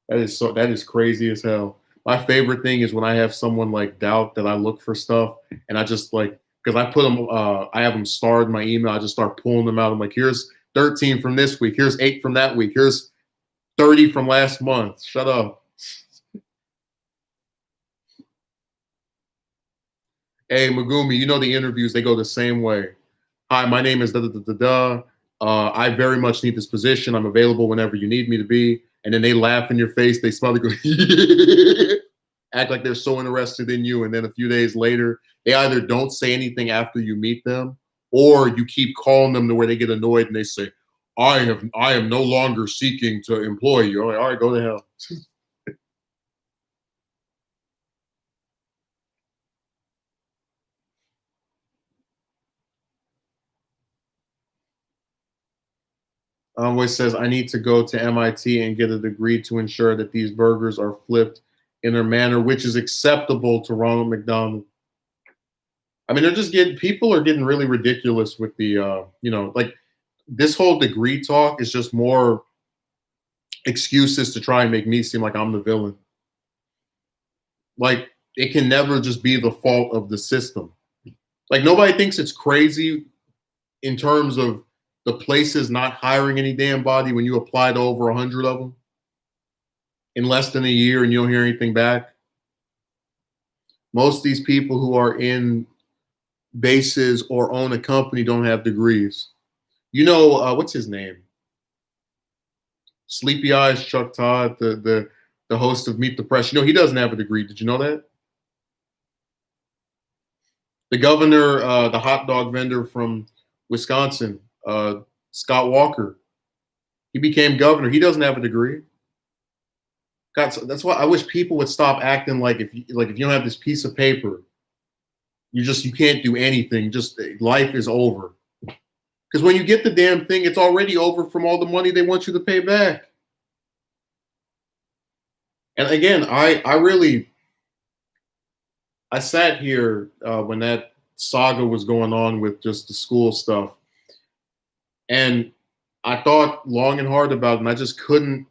That is crazy as hell. My favorite thing is when I have someone like doubt that I look for stuff, and I just like, because I put them, I have them starred in my email. I just start pulling them out. I'm like, here's 13 from this week. Here's 8 from that week. Here's 30 from last month. Shut up. Hey, Megumi, you know the interviews, they go the same way. Hi, my name is da da da da da. I very much need this position. I'm available whenever you need me to be. And then they laugh in your face. They smile. They go, act like they're so interested in you. And then a few days later, they either don't say anything after you meet them, or you keep calling them to where they get annoyed and they say, I am no longer seeking to employ you. I'm like, all right, go to hell. Which says, I need to go to MIT and get a degree to ensure that these burgers are flipped in a manner which is acceptable to Ronald McDonald. I mean, they're just getting, people are getting really ridiculous with the, like this whole degree talk is just more excuses to try and make me seem like I'm the villain. Like, it can never just be the fault of the system. Like, nobody thinks it's crazy in terms of the places not hiring any damn body when you apply to over 100 of them in less than a year and you don't hear anything back. Most of these people who are in bases or own a company don't have degrees. You know, what's his name? Sleepy Eyes Chuck Todd, the host of Meet the Press. You know, he doesn't have a degree. Did you know that? The governor, the hot dog vendor from Wisconsin, Scott Walker, he became governor. He doesn't have a degree. God, so that's why I wish people would stop acting like if you don't have this piece of paper, you can't do anything. Just life is over. Because when you get the damn thing, it's already over from all the money they want you to pay back. And again, I sat here when that saga was going on with just the school stuff, and I thought long and hard about it, and I just couldn't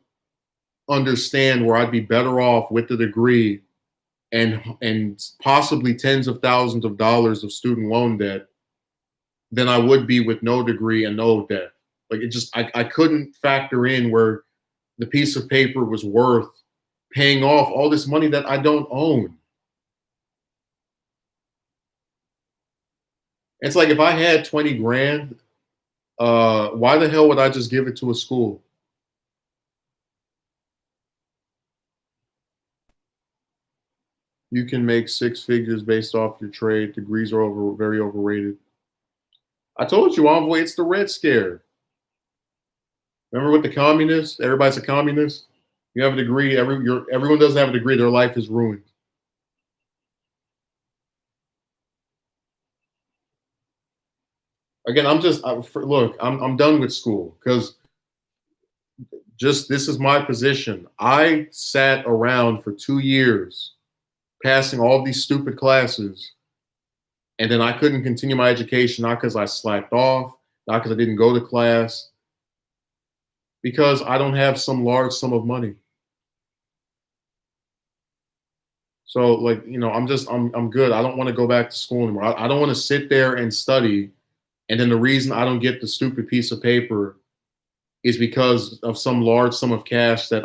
understand where I'd be better off with the degree and possibly tens of thousands of dollars of student loan debt than I would be with no degree and no debt. Like it just I couldn't factor in where the piece of paper was worth paying off all this money that I don't own. It's like if I had 20 grand, why the hell would I just give it to a school? You can make six figures based off your trade. Degrees are very overrated. I told you, Envoy, it's the Red Scare. Remember with the communists? Everybody's a communist. You have a degree. Everyone doesn't have a degree. Their life is ruined. Again, look. I'm done with school because just this is my position. I sat around for 2 years, passing all these stupid classes, and then I couldn't continue my education not because I slacked off, not because I didn't go to class, because I don't have some large sum of money. So like, I'm good. I don't want to go back to school anymore. I don't want to sit there and study. And then the reason I don't get the stupid piece of paper is because of some large sum of cash that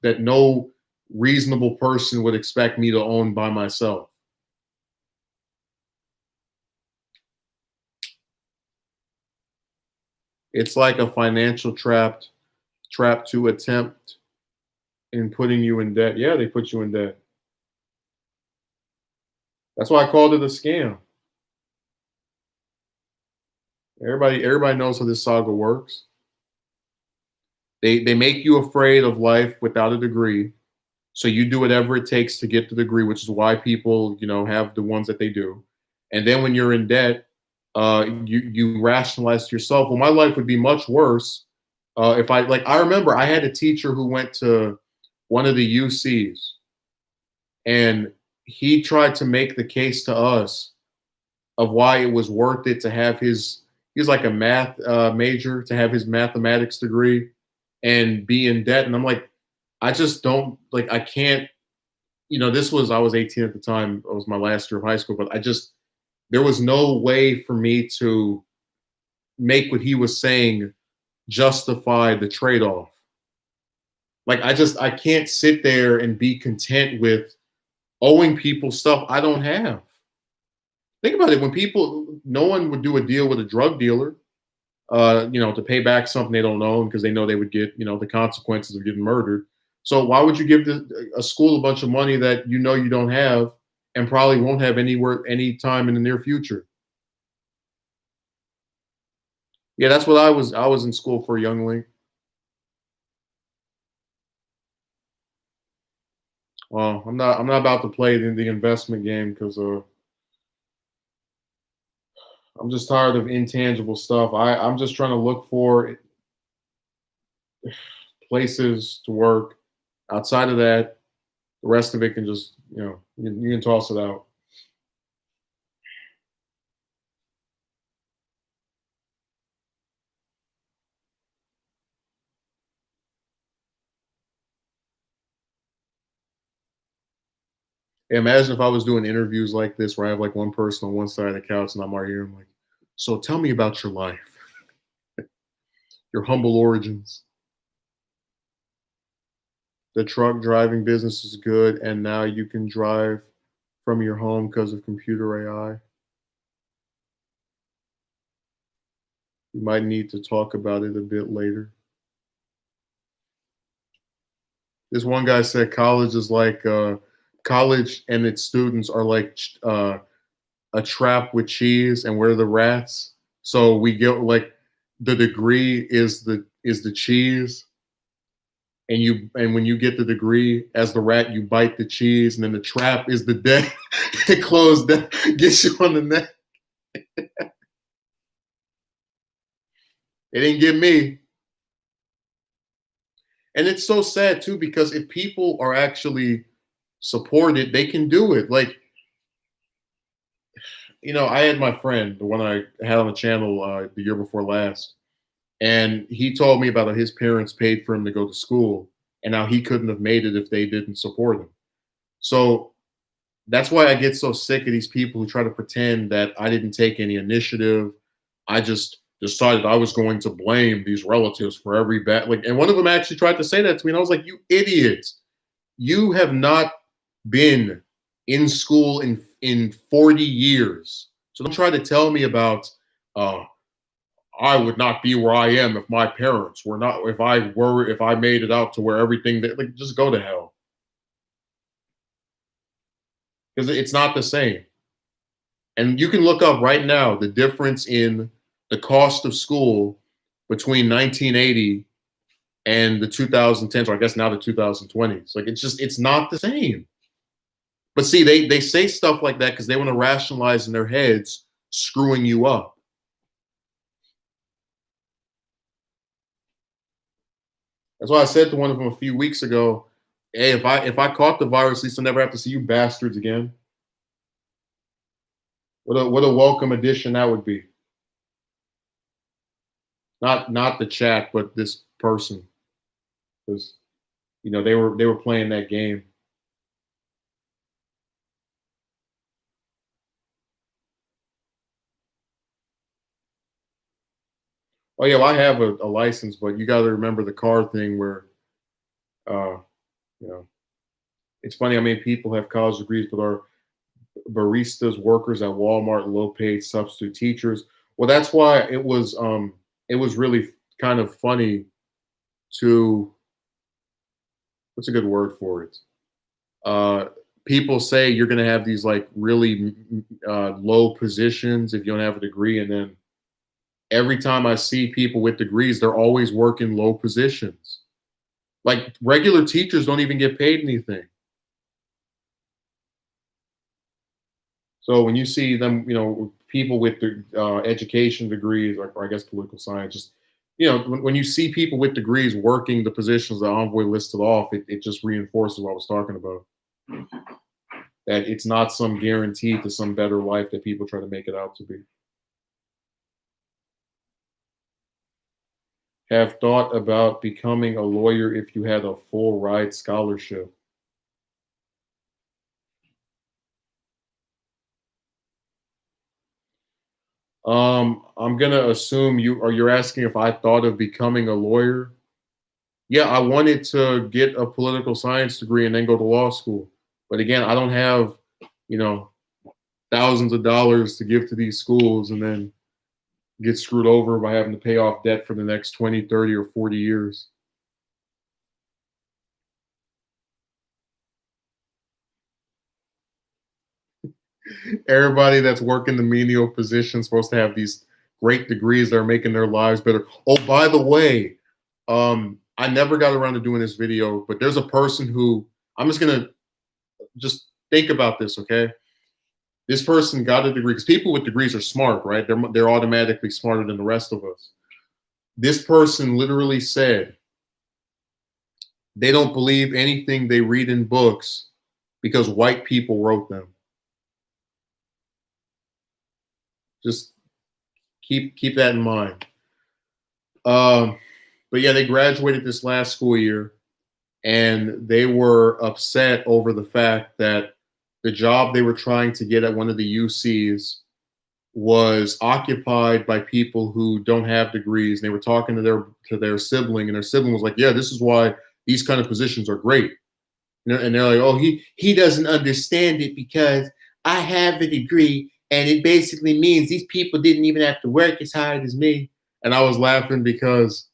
that no reasonable person would expect me to own by myself. It's like a financial trap to attempt in putting you in debt. Yeah, they put you in debt. That's why I called it a scam. Everybody knows how this saga works. They make you afraid of life without a degree. So you do whatever it takes to get the degree, which is why people, have the ones that they do. And then when you're in debt, you rationalize to yourself, well, my life would be much worse if I remember I had a teacher who went to one of the UCs, and he tried to make the case to us of why it was worth it to have he's like a math major, to have his mathematics degree and be in debt. And I'm like, I just don't, like, I can't, I was 18 at the time. It was my last year of high school, but there was no way for me to make what he was saying justify the trade-off. Like, I can't sit there and be content with owing people stuff I don't have. Think about it. No one would do a deal with a drug dealer, to pay back something they don't own because they know they would get, the consequences of getting murdered. So why would you give a school a bunch of money that you don't have and probably won't have anywhere any time in the near future? Yeah, that's what I was. I was in school for a youngling. Well, I'm not about to play the investment game because I'm just tired of intangible stuff. I'm just trying to look for places to work. Outside of that, the rest of it can just, you can toss it out. Imagine if I was doing interviews like this where I have like one person on one side of the couch and I'm right here. I'm like, so tell me about your life, your humble origins. The truck driving business is good, and now you can drive from your home because of computer AI. We might need to talk about it a bit later. This one guy said college is like college and its students are like a trap with cheese, and we're the rats. So we get like the degree is the cheese, and when you get the degree as the rat, you bite the cheese, and then the trap is the debt. It closed down, gets you on the neck. It didn't get me. And it's so sad too, because if people are actually supported, they can do it. Like, I had my friend, the one I had on the channel the year before last, and he told me about how his parents paid for him to go to school, and how he couldn't have made it if they didn't support him. So that's why I get so sick of these people who try to pretend that I didn't take any initiative. I just decided I was going to blame these relatives for every bad, like, and one of them actually tried to say that to me, and I was like, "You idiots! You have not been in school in 40 years. So don't try to tell me about uh I would not be where I am if my parents were not, if I made it out to where everything that, like, just go to hell, because it's not the same. And you can look up right now the difference in the cost of school between 1980 and the 2010s, or I guess now the 2020s. Like, it's not the same. But see, they say stuff like that because they want to rationalize in their heads screwing you up. That's why I said to one of them a few weeks ago, "Hey, if I caught the virus, at least I'll never have to see you bastards again." What a welcome addition that would be. Not the chat, but this person, because they were playing that game. Oh yeah, well, I have a license, but you got to remember the car thing where uh, you know it's funny. I mean, people have college degrees but are baristas, workers at Walmart, low paid substitute teachers. Well, that's why it was really kind of funny to, what's a good word for it? Uh, People say you're going to have these like really low positions if you don't have a degree, and then every time I see people with degrees, they're always working low positions. Like regular teachers don't even get paid anything. So when you see them, people with the education degrees, or I guess political science, just when you see people with degrees working the positions that Envoy listed off, it just reinforces what I was talking about. That it's not some guarantee to some better life that people try to make it out to be. Have thought about becoming a lawyer if you had a full ride scholarship. I'm gonna assume you're asking if I thought of becoming a lawyer. Yeah, I wanted to get a political science degree and then go to law school. But again, I don't have, you know, thousands of dollars to give to these schools and then get screwed over by having to pay off debt for the next 20, 30, or 40 years. Everybody that's working the menial position is supposed to have these great degrees that are making their lives better. Oh, by the way, I never got around to doing this video, but there's a person who I'm just gonna just think about this, okay? This person got a degree because people with degrees are smart, right? They're automatically smarter than the rest of us. This person literally said they don't believe anything they read in books because white people wrote them. Just keep that in mind. Um, but yeah, they graduated this last school year, and they were upset over the fact that the job they were trying to get at one of the UCs was occupied by people who don't have degrees. And they were talking to their sibling, and their sibling was like, "Yeah, this is why these kind of positions are great." And they're like, "Oh, he doesn't understand it because I have a degree, and it basically means these people didn't even have to work as hard as me." And I was laughing because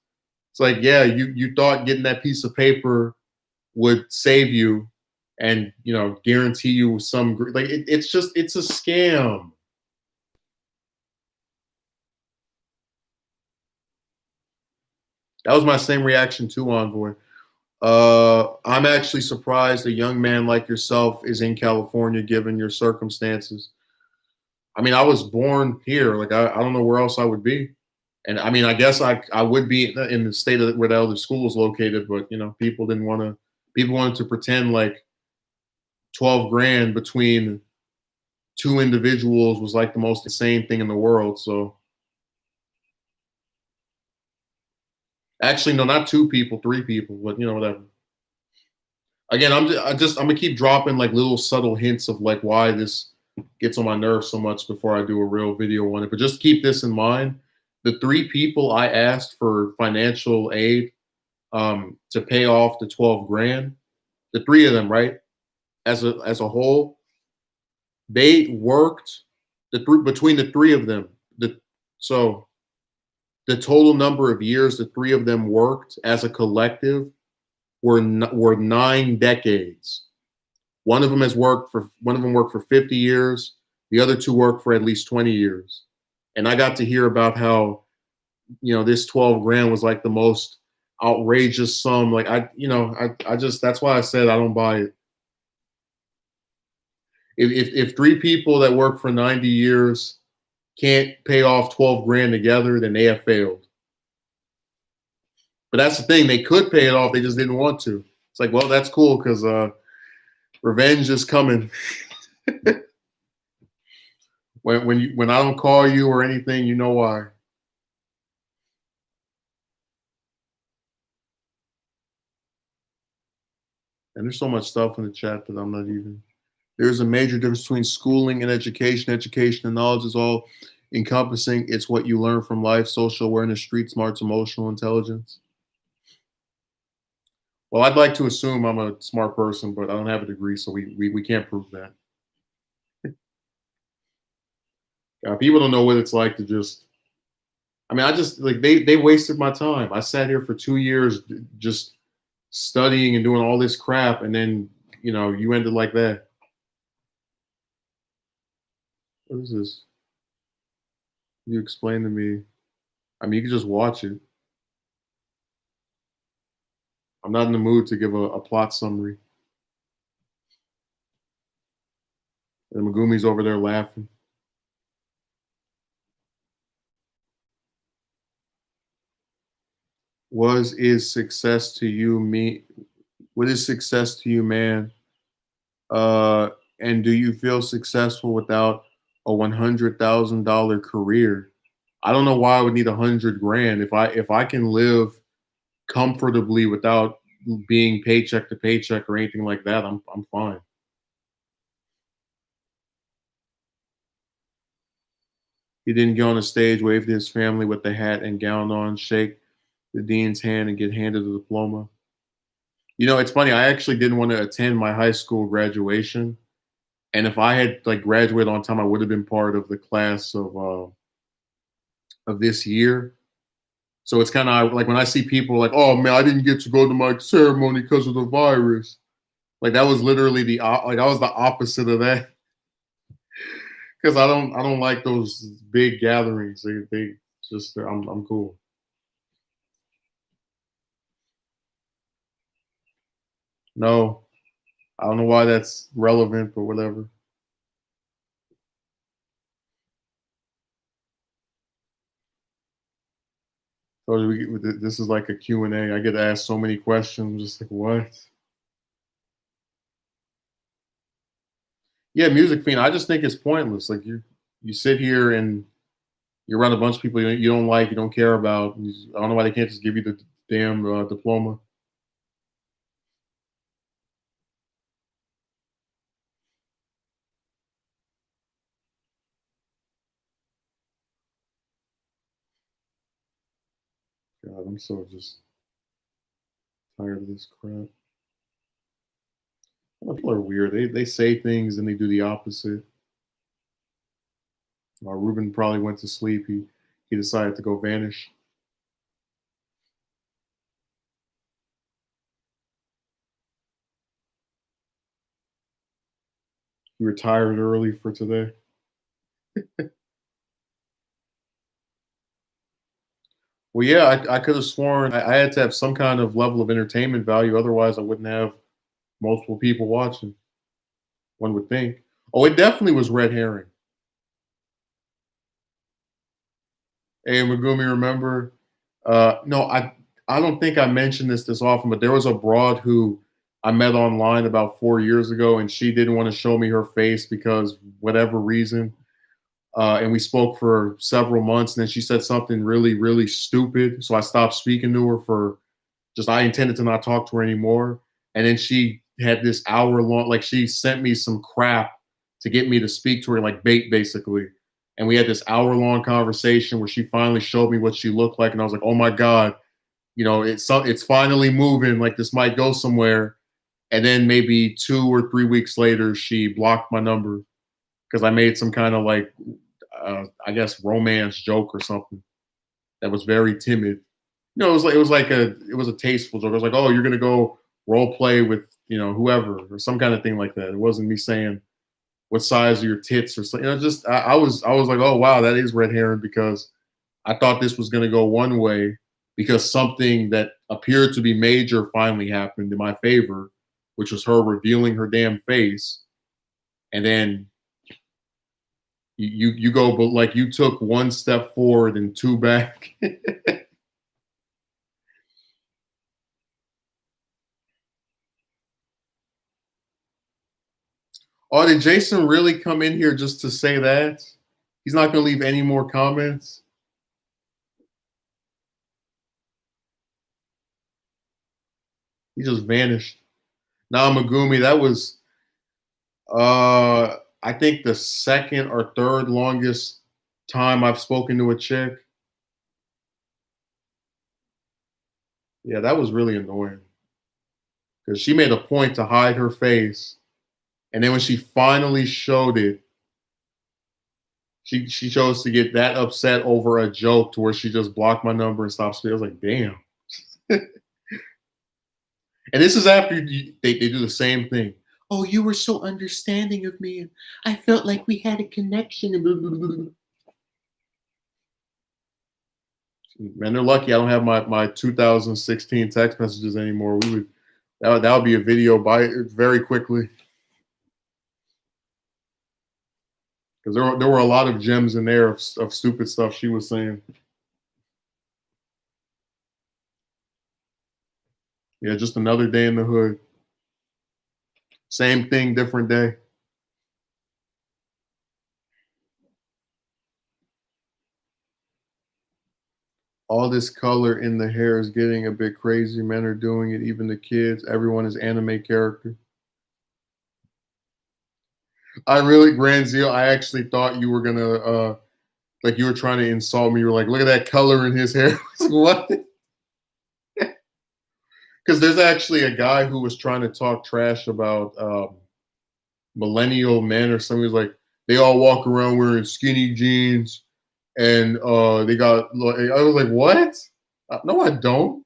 it's like, yeah, you thought getting that piece of paper would save you, and guarantee you some like it's a scam. That was my same reaction to Envoy. I'm actually surprised a young man like yourself is in California, given your circumstances. I mean, I was born here. Like, I don't know where else I would be. And I mean, I guess I would be in the state of where the other school is located, but people didn't want to. People wanted to pretend like 12 grand between two individuals was like the most insane thing in the world. So actually, no, not two people, three people, but whatever. Again, I'm gonna keep dropping like little subtle hints of like why this gets on my nerves so much before I do a real video on it. But just keep this in mind: the three people I asked for financial aid to pay off the 12 grand, the three of them, right, as a whole, they worked between the three of them. So the total number of years the three of them worked as a collective were 9 decades. One of them worked for 50 years. The other two worked for at least 20 years. And I got to hear about how, this 12 grand was like the most outrageous sum. Like I just, that's why I said I don't buy it. If three people that work for 90 years can't pay off 12 grand together, then they have failed. But that's the thing, they could pay it off, they just didn't want to. It's like, well, that's cool because revenge is coming. When I don't call you or anything, you know why. And there's so much stuff in the chat that I'm not even. There's a major difference between schooling and education. Education and knowledge is all encompassing. It's what you learn from life, social awareness, street smarts, emotional intelligence. Well, I'd like to assume I'm a smart person, but I don't have a degree, so we can't prove that. People don't know what it's like to just. I mean, I just like they wasted my time. I sat here for 2 years just studying and doing all this crap, and then you ended like that. What is this? You explain to me I mean, you can just watch it. I'm not in the mood to give a plot summary. And Megumi's over there laughing. Was is success to you me what is success to you, man? Uh, and do you feel successful without a $100,000 career? I don't know why I would need 100 grand if I can live comfortably without being paycheck to paycheck or anything like that. I'm fine. He didn't get on the stage, wave to his family with the hat and gown on, shake the dean's hand, and get handed the diploma. You know, it's funny. I actually didn't want to attend my high school graduation, and if I had like graduated on time, I would have been part of the class of this year. So it's kind of like when I see people like, "Oh man, I didn't get to go to my ceremony because of the virus." Like that was literally like I was the opposite of that because I don't like those big gatherings. They just I'm cool. No, I don't know why that's relevant, but whatever. So this is like a Q and A. I get asked so many questions. I'm just like, what? Yeah, music fiend. I just think it's pointless. Like you sit here and you're around a bunch of people you don't like, you don't care about. I don't know why they can't just give you the damn diploma. God, I'm so just tired of this crap. People are weird. They say things and they do the opposite. Ruben probably went to sleep. He decided to go vanish. He retired early for today. Well, yeah, I could have sworn I had to have some kind of level of entertainment value. Otherwise, I wouldn't have multiple people watching. One would think. Oh, it definitely was red herring. Hey, Megumi, remember? No, I don't think I mentioned this often, but there was a broad who I met online about 4 years ago, and she didn't want to show me her face because whatever reason. And we spoke for several months, and then she said something really, really stupid. So I stopped speaking to her for just I intended to not talk to her anymore. And then she had this hour long, like she sent me some crap to get me to speak to her, like bait basically. And we had this hour long conversation where she finally showed me what she looked like, and I was like, oh my god, it's finally moving. Like this might go somewhere. And then maybe 2 or 3 weeks later, she blocked my number because I made some kind of like, I guess, romance joke or something that was very timid. It was a tasteful joke. I was like, "Oh, you're gonna go role play with whoever or some kind of thing like that." It wasn't me saying what size are your tits or something. Just I was like, "Oh wow, that is red herring," because I thought this was gonna go one way because something that appeared to be major finally happened in my favor, which was her revealing her damn face, and then you go, but like you took one step forward and two back. Oh, did Jason really come in here just to say that? He's not going to leave any more comments. He just vanished. Now Megumi, that was I think the second or third longest time I've spoken to a chick. Yeah, that was really annoying because she made a point to hide her face, and then when she finally showed it, she chose to get that upset over a joke to where she just blocked my number and stopped speaking. I was like, damn. And this is after they do the same thing. Oh, you were so understanding of me, and I felt like we had a connection. And blah, blah, blah, blah. Man, they're lucky I don't have my 2016 text messages anymore. We would that would be a video by very quickly because there were a lot of gems in there of stupid stuff she was saying. Yeah, just another day in the hood. Same thing, different day. All this color in the hair is getting a bit crazy. Men are doing it, even the kids. Everyone is anime character. I really, Grand Zeal, I actually thought you were gonna like you were trying to insult me. You were like, look at that color in his hair. What? Because there's actually a guy who was trying to talk trash about millennial men or something. He's like, they all walk around wearing skinny jeans and they got like, I was like, what? No, I don't.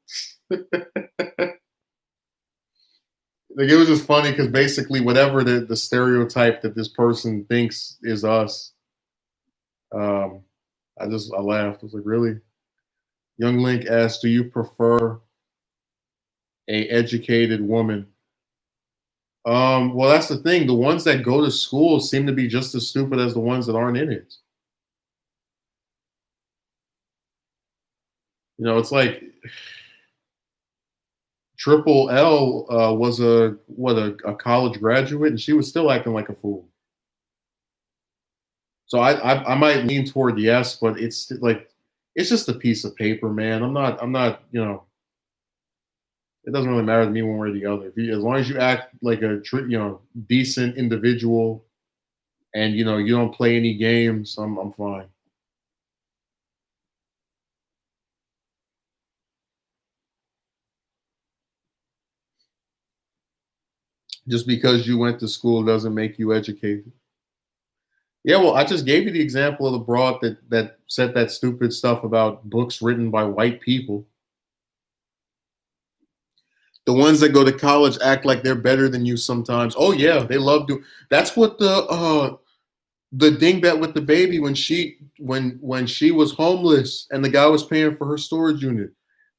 Like it was just funny because basically whatever the stereotype that this person thinks is us, um, I laughed. I was like, really? Young Link asked, "Do you prefer a educated woman?" Well, that's the thing. The ones that go to school seem to be just as stupid as the ones that aren't in it. You know, it's like Triple L was a college graduate, and she was still acting like a fool. So I might lean toward yes, but it's like it's just a piece of paper, man. I'm not you know it doesn't really matter to me one way or the other. As long as you act like a decent individual, and you don't play any games, I'm fine. Just because you went to school doesn't make you educated. Yeah, well, I just gave you the example of the broad that said that stupid stuff about books written by white people. The ones that go to college act like they're better than you sometimes. Oh yeah, they love to. That's what the dingbat with the baby when she was homeless and the guy was paying for her storage unit.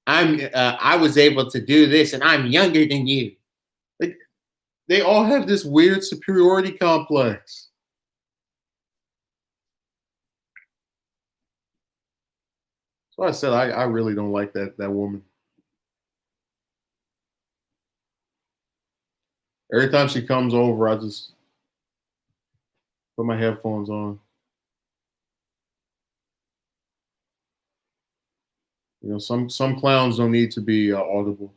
I was able to do this and I'm younger than you. Like they all have this weird superiority complex. So I said I really don't like that woman. Every time she comes over, I just put my headphones on. Some clowns don't need to be audible.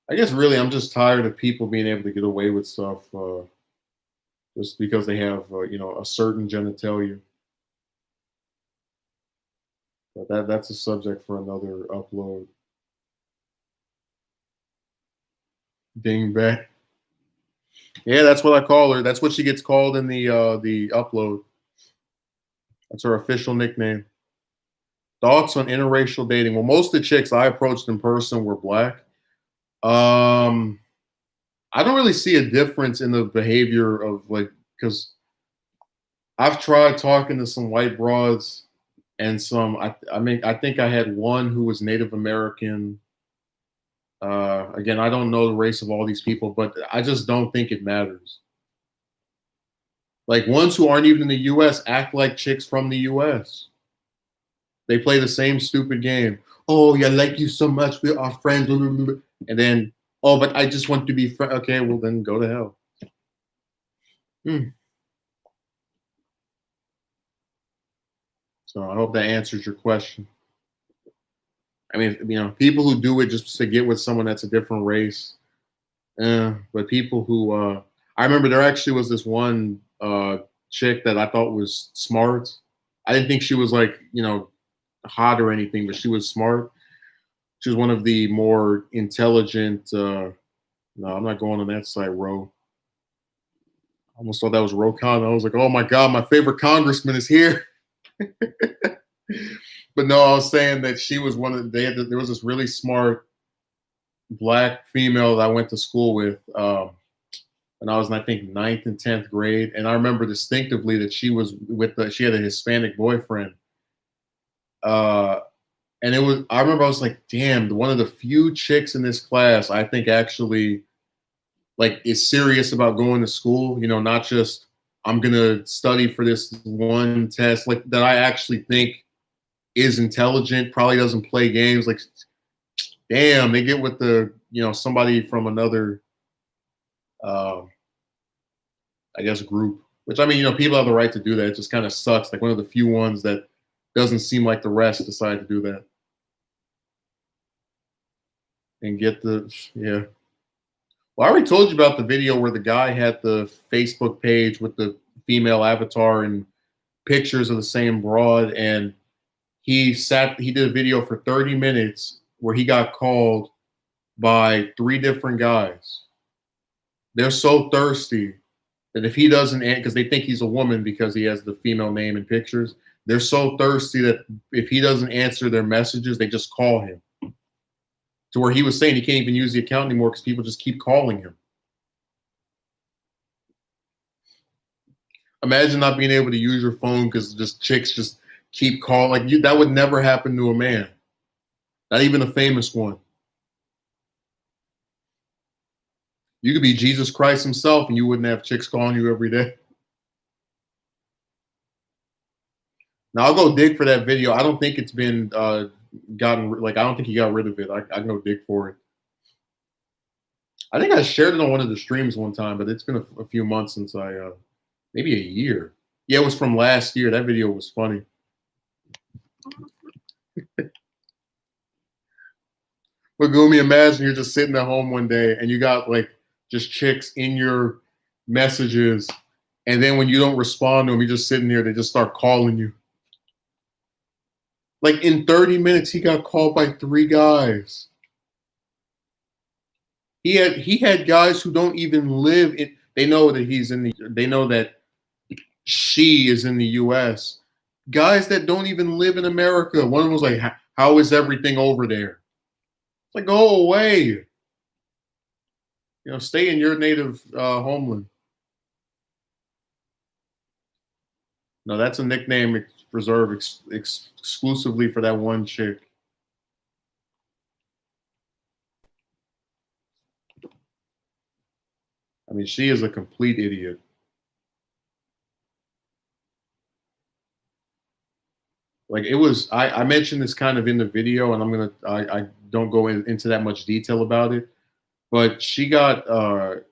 I guess really, I'm just tired of people being able to get away with stuff just because they have a certain genitalia. But that's a subject for another upload. Dingbat. Yeah, that's what I call her. That's what she gets called in the upload. That's her official nickname. Thoughts on interracial dating? Well, most of the chicks I approached in person were black. Um, I don't really see a difference in the behavior of like because I've tried talking to some white broads and some. I mean, I think I had one who was Native American. Again, I don't know the race of all these people, but I just don't think it matters. Like ones who aren't even in the U.S. act like chicks from the U.S. They play the same stupid game. Oh, yeah, I like you so much. We are friends. Blah, blah, blah. And then, oh, but I just want to be friends. Okay, well then go to hell. Hmm. So I hope that answers your question. I mean, people who do it just to get with someone that's a different race. But people who, I remember there actually was this one chick that I thought was smart. I didn't think she was like, hot or anything, but she was smart. She was one of the more intelligent. No, I'm not going on that site, Ro. I almost thought that was Rokan. I was like, oh my God, my favorite congressman is here. But no, I was saying that she was one of there was this really smart black female that I went to school with. when I was in, I think, ninth and 10th grade. And I remember distinctively that she had a Hispanic boyfriend. Uh, and I remember I was like, damn, one of the few chicks in this class I think actually like is serious about going to school, not just I'm gonna study for this one test, like that I actually think is intelligent, probably doesn't play games. Like, damn, they get with somebody from another, uh, I guess, group. Which I mean, people have the right to do that. It just kind of sucks. Like one of the few ones that doesn't seem like the rest decide to do that and get the yeah. Well, I already told you about the video where the guy had the Facebook page with the female avatar and pictures of the same broad, and he did a video for 30 minutes where he got called by three different guys. They're so thirsty that if he doesn't, because they think he's a woman because he has the female name and pictures, they're so thirsty that if he doesn't answer their messages, they just call him. To where he was saying he can't even use the account anymore because people just keep calling him. Imagine not being able to use your phone because just chicks just keep calling. Like that would never happen to a man, not even a famous one. You could be Jesus Christ himself and you wouldn't have chicks calling you every day. Now I'll go dig for that video. I don't think it's been gotten, like I don't think he got rid of it. I can go dig for it. I think I shared it on one of the streams one time, but it's been a few months since maybe a year. Yeah, it was from last year. That video was funny. But Gumi, imagine you're just sitting at home one day and you got like just chicks in your messages, and then when you don't respond to them, you're just sitting there, they just start calling you. Like in 30 minutes, he got called by three guys. He had guys who don't even live in. They know that they know that she is in the U.S. Guys that don't even live in America. One of them was like, "How is everything over there?" It's like, go away. Stay in your native homeland. No, that's a nickname reserved exclusively for that one chick. I mean, she is a complete idiot. Like it was, I mentioned this kind of in the video, and I don't go into that much detail about it, but she got a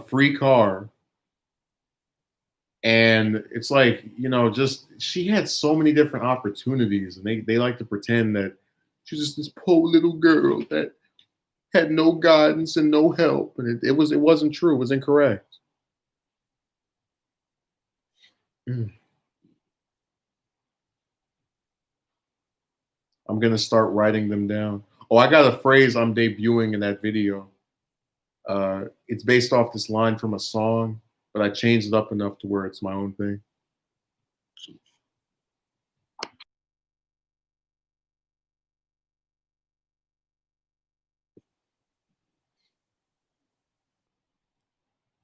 free car, and it's like just she had so many different opportunities, and they like to pretend that she's just this poor little girl that had no guidance and no help, and it wasn't true. It was incorrect. Mm. I'm gonna start writing them down. Oh, I got a phrase I'm debuting in that video. It's based off this line from a song, but I changed it up enough to where it's my own thing.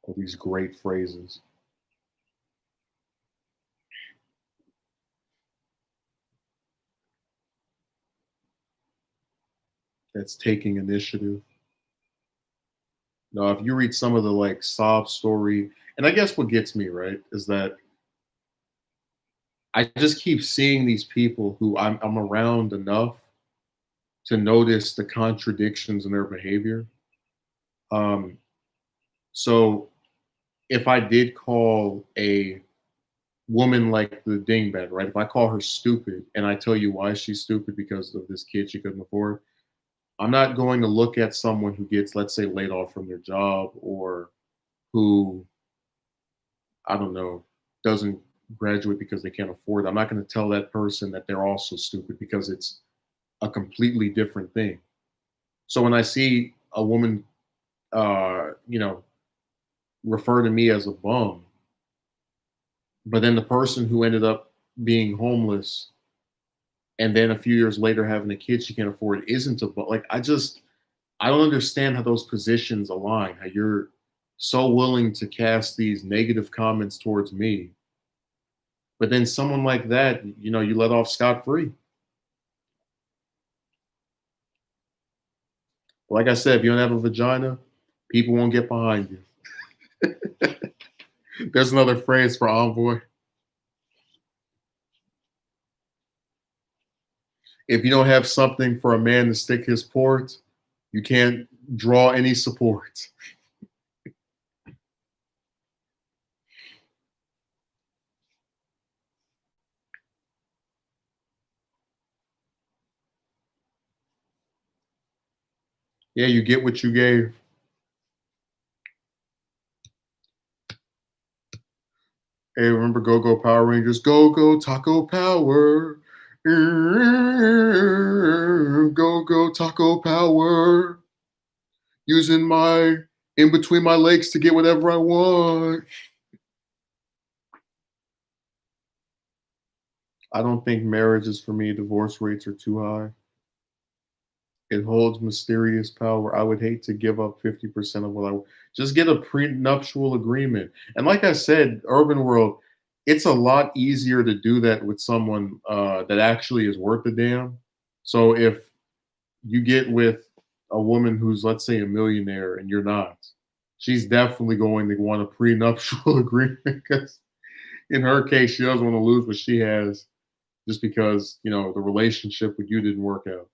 All these great phrases. That's taking initiative. Now, if you read some of the like sob story, and I guess what gets me right is that I just keep seeing these people who I'm around enough to notice the contradictions in their behavior. Um, so if I did call a woman like the dingbat, right? If I call her stupid and I tell you why she's stupid because of this kid she couldn't afford, I'm not going to look at someone who gets, let's say, laid off from their job or who, I don't know, doesn't graduate because they can't afford it. I'm not going to tell that person that they're also stupid because it's a completely different thing. So when I see a woman, refer to me as a bum, but then the person who ended up being homeless and then a few years later having a kid she can't afford isn't a bum. Like I don't understand how those positions align. How you're so willing to cast these negative comments towards me, but then someone like that, you let off scot free. Like I said, if you don't have a vagina, people won't get behind you. There's another phrase for Envoy. If you don't have something for a man to stick his port, you can't draw any support. Yeah, you get what you gave. Hey, remember Go Go Power Rangers? Go Go Taco Power. Go Go Taco Power. Using my in between my legs to get whatever I want. I don't think marriage is for me. Divorce rates are too high. It holds mysterious power. I would hate to give up 50% of what I just get a prenuptial agreement. And like I said, Urban World, it's a lot easier to do that with someone that actually is worth a damn. So if you get with a woman who's, let's say, a millionaire and you're not, she's definitely going to want a prenuptial agreement because in her case, she doesn't want to lose what she has just because, the relationship with you didn't work out.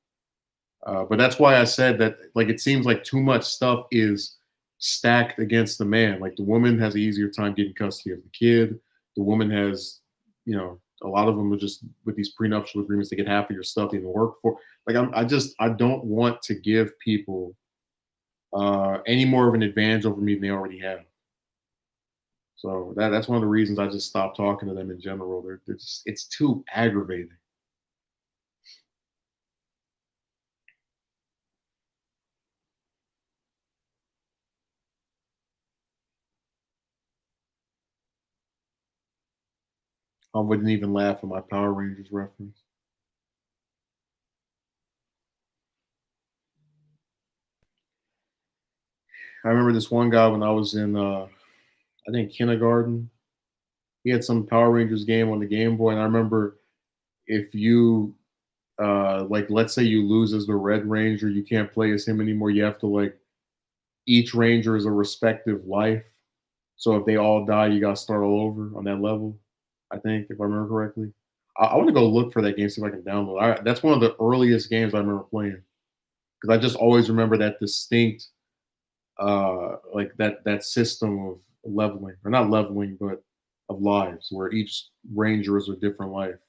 But that's why I said that, like, it seems like too much stuff is stacked against the man. Like, the woman has an easier time getting custody of the kid. The woman has, a lot of them are just with these prenuptial agreements to get half of your stuff they even work for. Like, I don't want to give people any more of an advantage over me than they already have. So that's one of the reasons I just stopped talking to them in general. They're just, it's too aggravating. I wouldn't even laugh at my Power Rangers reference. I remember this one guy when I was in, I think, kindergarten. He had some Power Rangers game on the Game Boy, and I remember if you, like, let's say you lose as the Red Ranger, you can't play as him anymore. You have to, like, each Ranger is a respective life. So if they all die, you got to start all over on that level. I think, if I remember correctly. I want to go look for that game, see if I can download. That's one of the earliest games I remember playing because I just always remember that distinct like that system of leveling, or not leveling, but of lives, where each ranger is a different life.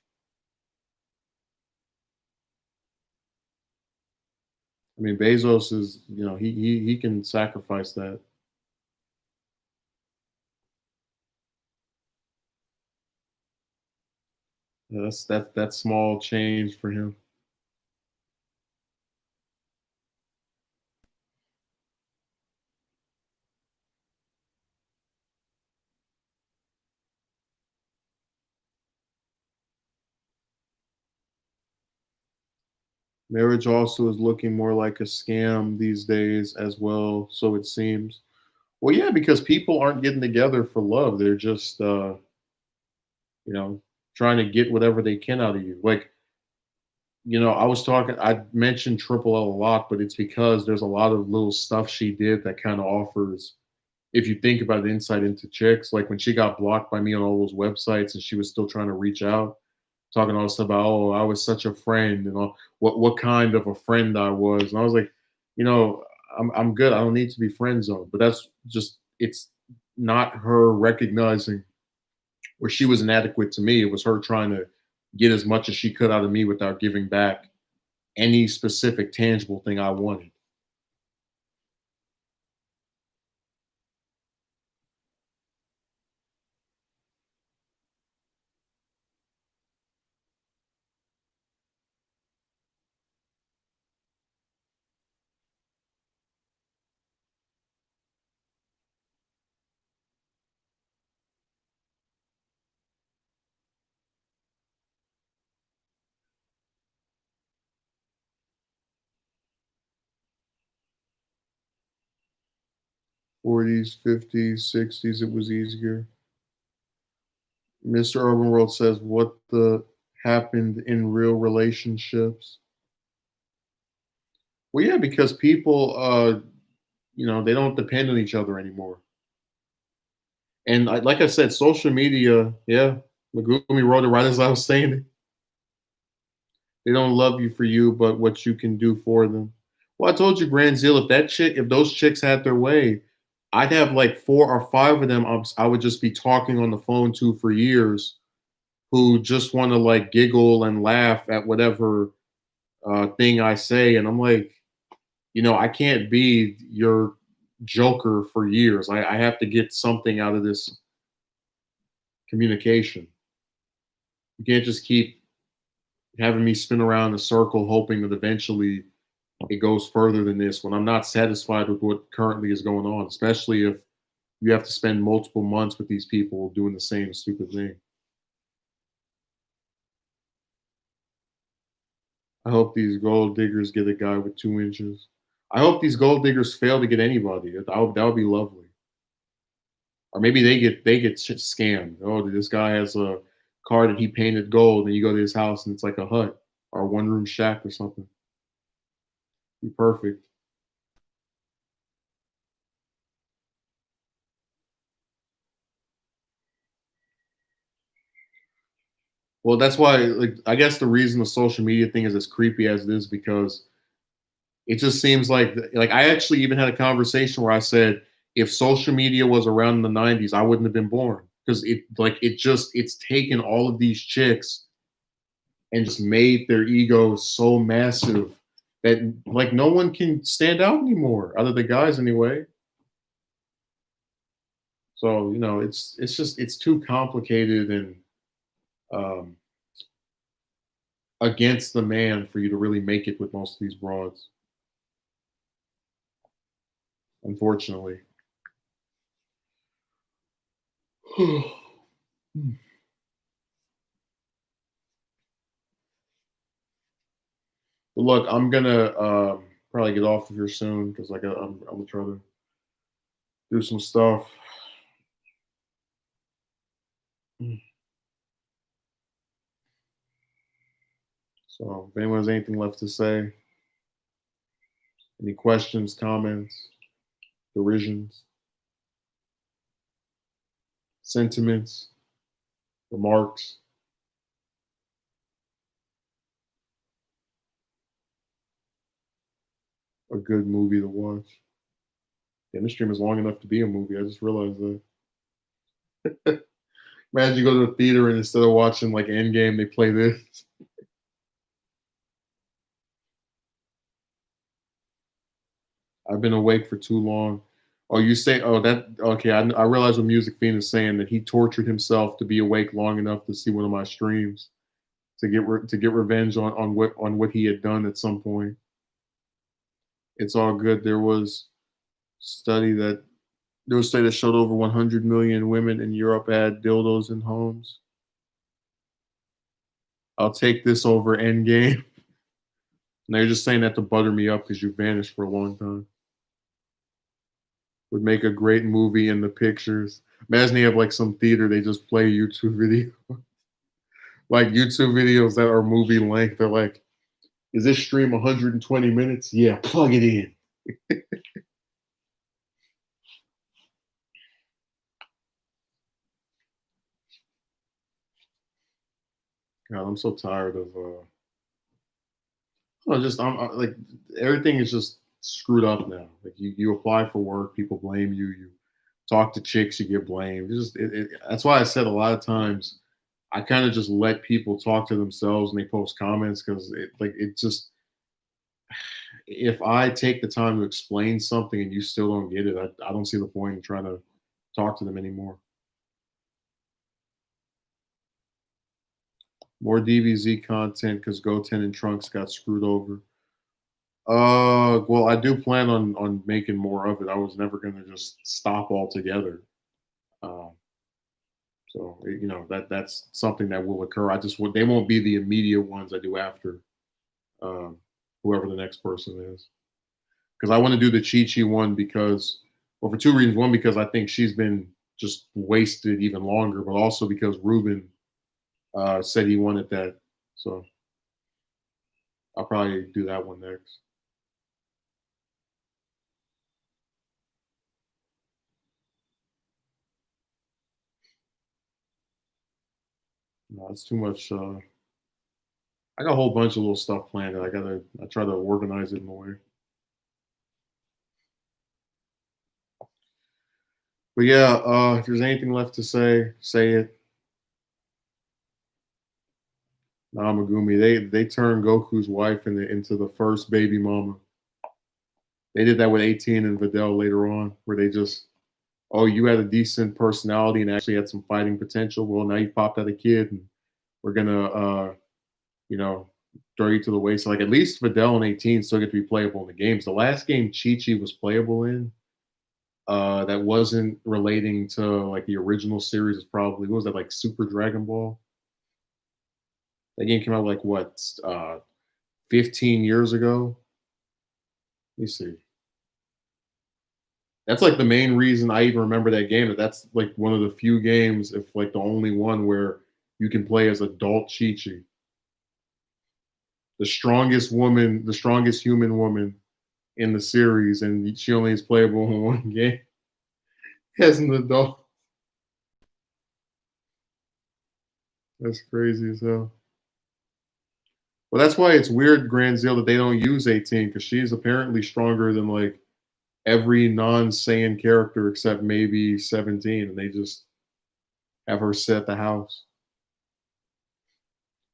I mean, Bezos is, he can sacrifice that. Yeah, that's small change for him. Marriage also is looking more like a scam these days as well, so it seems. Well, yeah, because people aren't getting together for love. They're just you know, trying to get whatever they can out of you. Like, I mentioned Triple L a lot, but it's because there's a lot of little stuff she did that kind of offers, if you think about the insight into chicks, like when she got blocked by me on all those websites and she was still trying to reach out, talking all this stuff about, oh, I was such a friend and all, what kind of a friend I was. And I was like, you know, I'm good. I don't need to be friend zoned. But that's just, it's not her recognizing where she was inadequate to me. It was her trying to get as much as she could out of me without giving back any specific tangible thing I wanted. 40s, 50s, 60s, it was easier. Mr. Urban World says, what the happened in real relationships? Well, yeah, because people, they don't depend on each other anymore. And like I said, social media, yeah, Megumi wrote it right as I was saying it. They don't love you for you, but what you can do for them. Well, I told you, Grand Zeal, if those chicks had their way, I'd have like 4 or 5 of them. I would just be talking on the phone to for years, who just want to like giggle and laugh at whatever thing I say, and I'm like, I can't be your joker for years. I have to get something out of this communication. You can't just keep having me spin around in a circle, hoping that eventually it goes further than this when I'm not satisfied with what currently is going on, especially if you have to spend multiple months with these people doing the same stupid thing. I hope these gold diggers get a guy with 2 inches. I hope these gold diggers fail to get anybody. That would be lovely. Or maybe they get scammed. Oh, this guy has a car that he painted gold, and you go to his house and it's like a hut or a 1 room shack or something. Be perfect. Well, that's why, like, I guess the reason the social media thing is as creepy as it is because it just seems like I actually even had a conversation where I said if social media was around in the '90s, I wouldn't have been born because it's taken all of these chicks and just made their egos so massive that like no one can stand out anymore, other than guys anyway. So it's too complicated and um, against the man for you to really make it with most of these broads, unfortunately. But look, I'm gonna probably get off of here soon because I'm gonna try to do some stuff. So if anyone has anything left to say, any questions, comments, derisions, sentiments, remarks, a good movie to watch. Yeah, this stream is long enough to be a movie. I just realized that. Imagine you go to the theater and instead of watching like Endgame, they play this. I've been awake for too long. Oh, you say, oh, that, okay. I realize what Music Fiend is saying that he tortured himself to be awake long enough to see one of my streams to get revenge on what he had done at some point. It's all good. Study that there was a study that showed over 100 million women in Europe had dildos in homes. I'll take this over Endgame. And they're just saying that to butter me up because you vanished for a long time. Would make a great movie in the pictures. Imagine they have like some theater, they just play YouTube video, like YouTube videos that are movie length. They're like, is this stream 120 minutes? Yeah, plug it in. God, I'm so tired of like everything is just screwed up now. Like you apply for work, people blame you. You talk to chicks, you get blamed. That's why I said a lot of times I kind of just let people talk to themselves and they post comments because it just if I take the time to explain something and you still don't get it, I don't see the point in trying to talk to them anymore. More DBZ content because Goten and Trunks got screwed over. Well, I do plan on making more of it. I was never gonna just stop altogether. Um, so that's something that will occur. They won't be the immediate ones I do after um, whoever the next person is. Because I want to do the Chi Chi one because Well, for two reasons. One, because I think she's been just wasted even longer, but also because Ruben said he wanted that. So I'll probably do that one next. No, it's too much. I got a whole bunch of little stuff planned that I try to organize it in a way. But yeah, if there's anything left to say, say it. Namagumi, they turned Goku's wife into the first baby mama. They did that with 18 and Videl later on, where they just, oh, you had a decent personality and actually had some fighting potential. Well, now you popped out a kid, and we're gonna, you know, throw you to the wayside. Like at least Videl and 18 still get to be playable in the games. The last game Chi Chi was playable in, that wasn't relating to like the original series is probably what was that like Super Dragon Ball? That game came out like what 15 years ago. Let me see. That's like the main reason I even remember that game. That's like one of the few games, if like the only one where you can play as adult Chi Chi, the strongest woman, the strongest human woman in the series, and she only is playable in one game as an adult. That's crazy as hell. Well, that's why it's weird, Grand Zeal, that they don't use 18 because she's apparently stronger than like every non-Saiyan character except maybe 17, and they just have her sit at the house.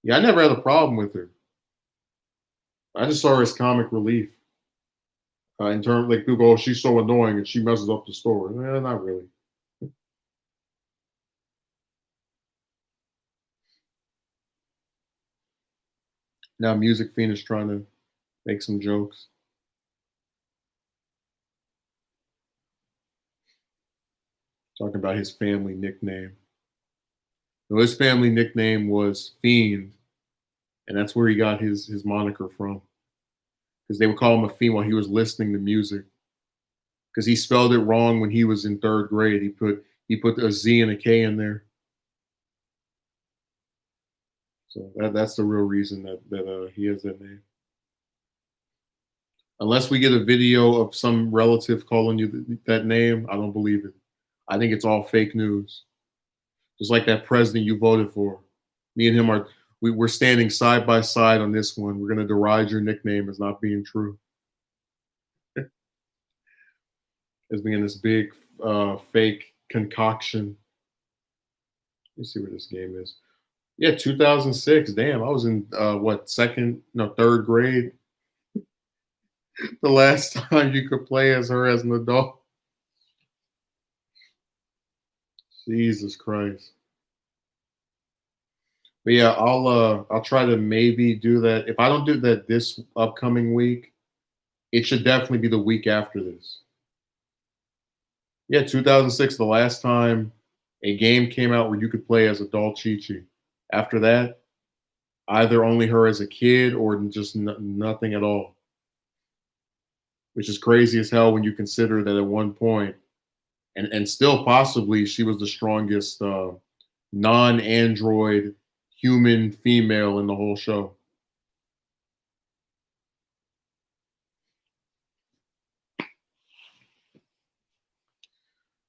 Yeah, I never had a problem with her. I just saw her as comic relief. In terms, like people go, "Oh, she's so annoying and she messes up the story." Not really. Now, Music Fiend is trying to make some jokes, talking about his family nickname. So his family nickname was Fiend, and that's where he got his moniker from. Because they would call him a fiend while he was listening to music. Because he spelled it wrong when he was in third grade. He put a Z and a K in there. So that's the real reason that he has that name. Unless we get a video of some relative calling you that name, I don't believe it. I think it's all fake news. Just like that president you voted for. Me and him we're standing side by side on this one. We're gonna deride your nickname as not being true, as being this big fake concoction. Let's see where this game is. Yeah, 2006. Damn, I was in what second, no third grade. The last time you could play as her as an adult. Jesus Christ. But yeah, I'll try to maybe do that. If I don't do that this upcoming week, it should definitely be the week after this. Yeah, 2006, the last time a game came out where you could play as adult Chi Chi. After that, either only her as a kid or just nothing at all, which is crazy as hell when you consider that at one point, and still possibly she was the strongest non-android human female in the whole show.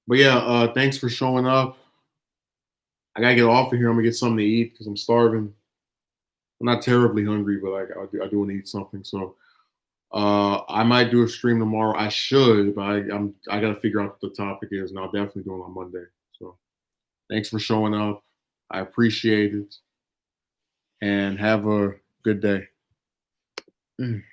But yeah, thanks for showing up. I gotta get off of here. I'm gonna get something to eat because I'm starving. I'm not terribly hungry, but I do want to eat something. So I might do a stream tomorrow. I should, but I gotta figure out what the topic is, and I'll definitely do it on Monday. So thanks for showing up. I appreciate it, and have a good day. Mm.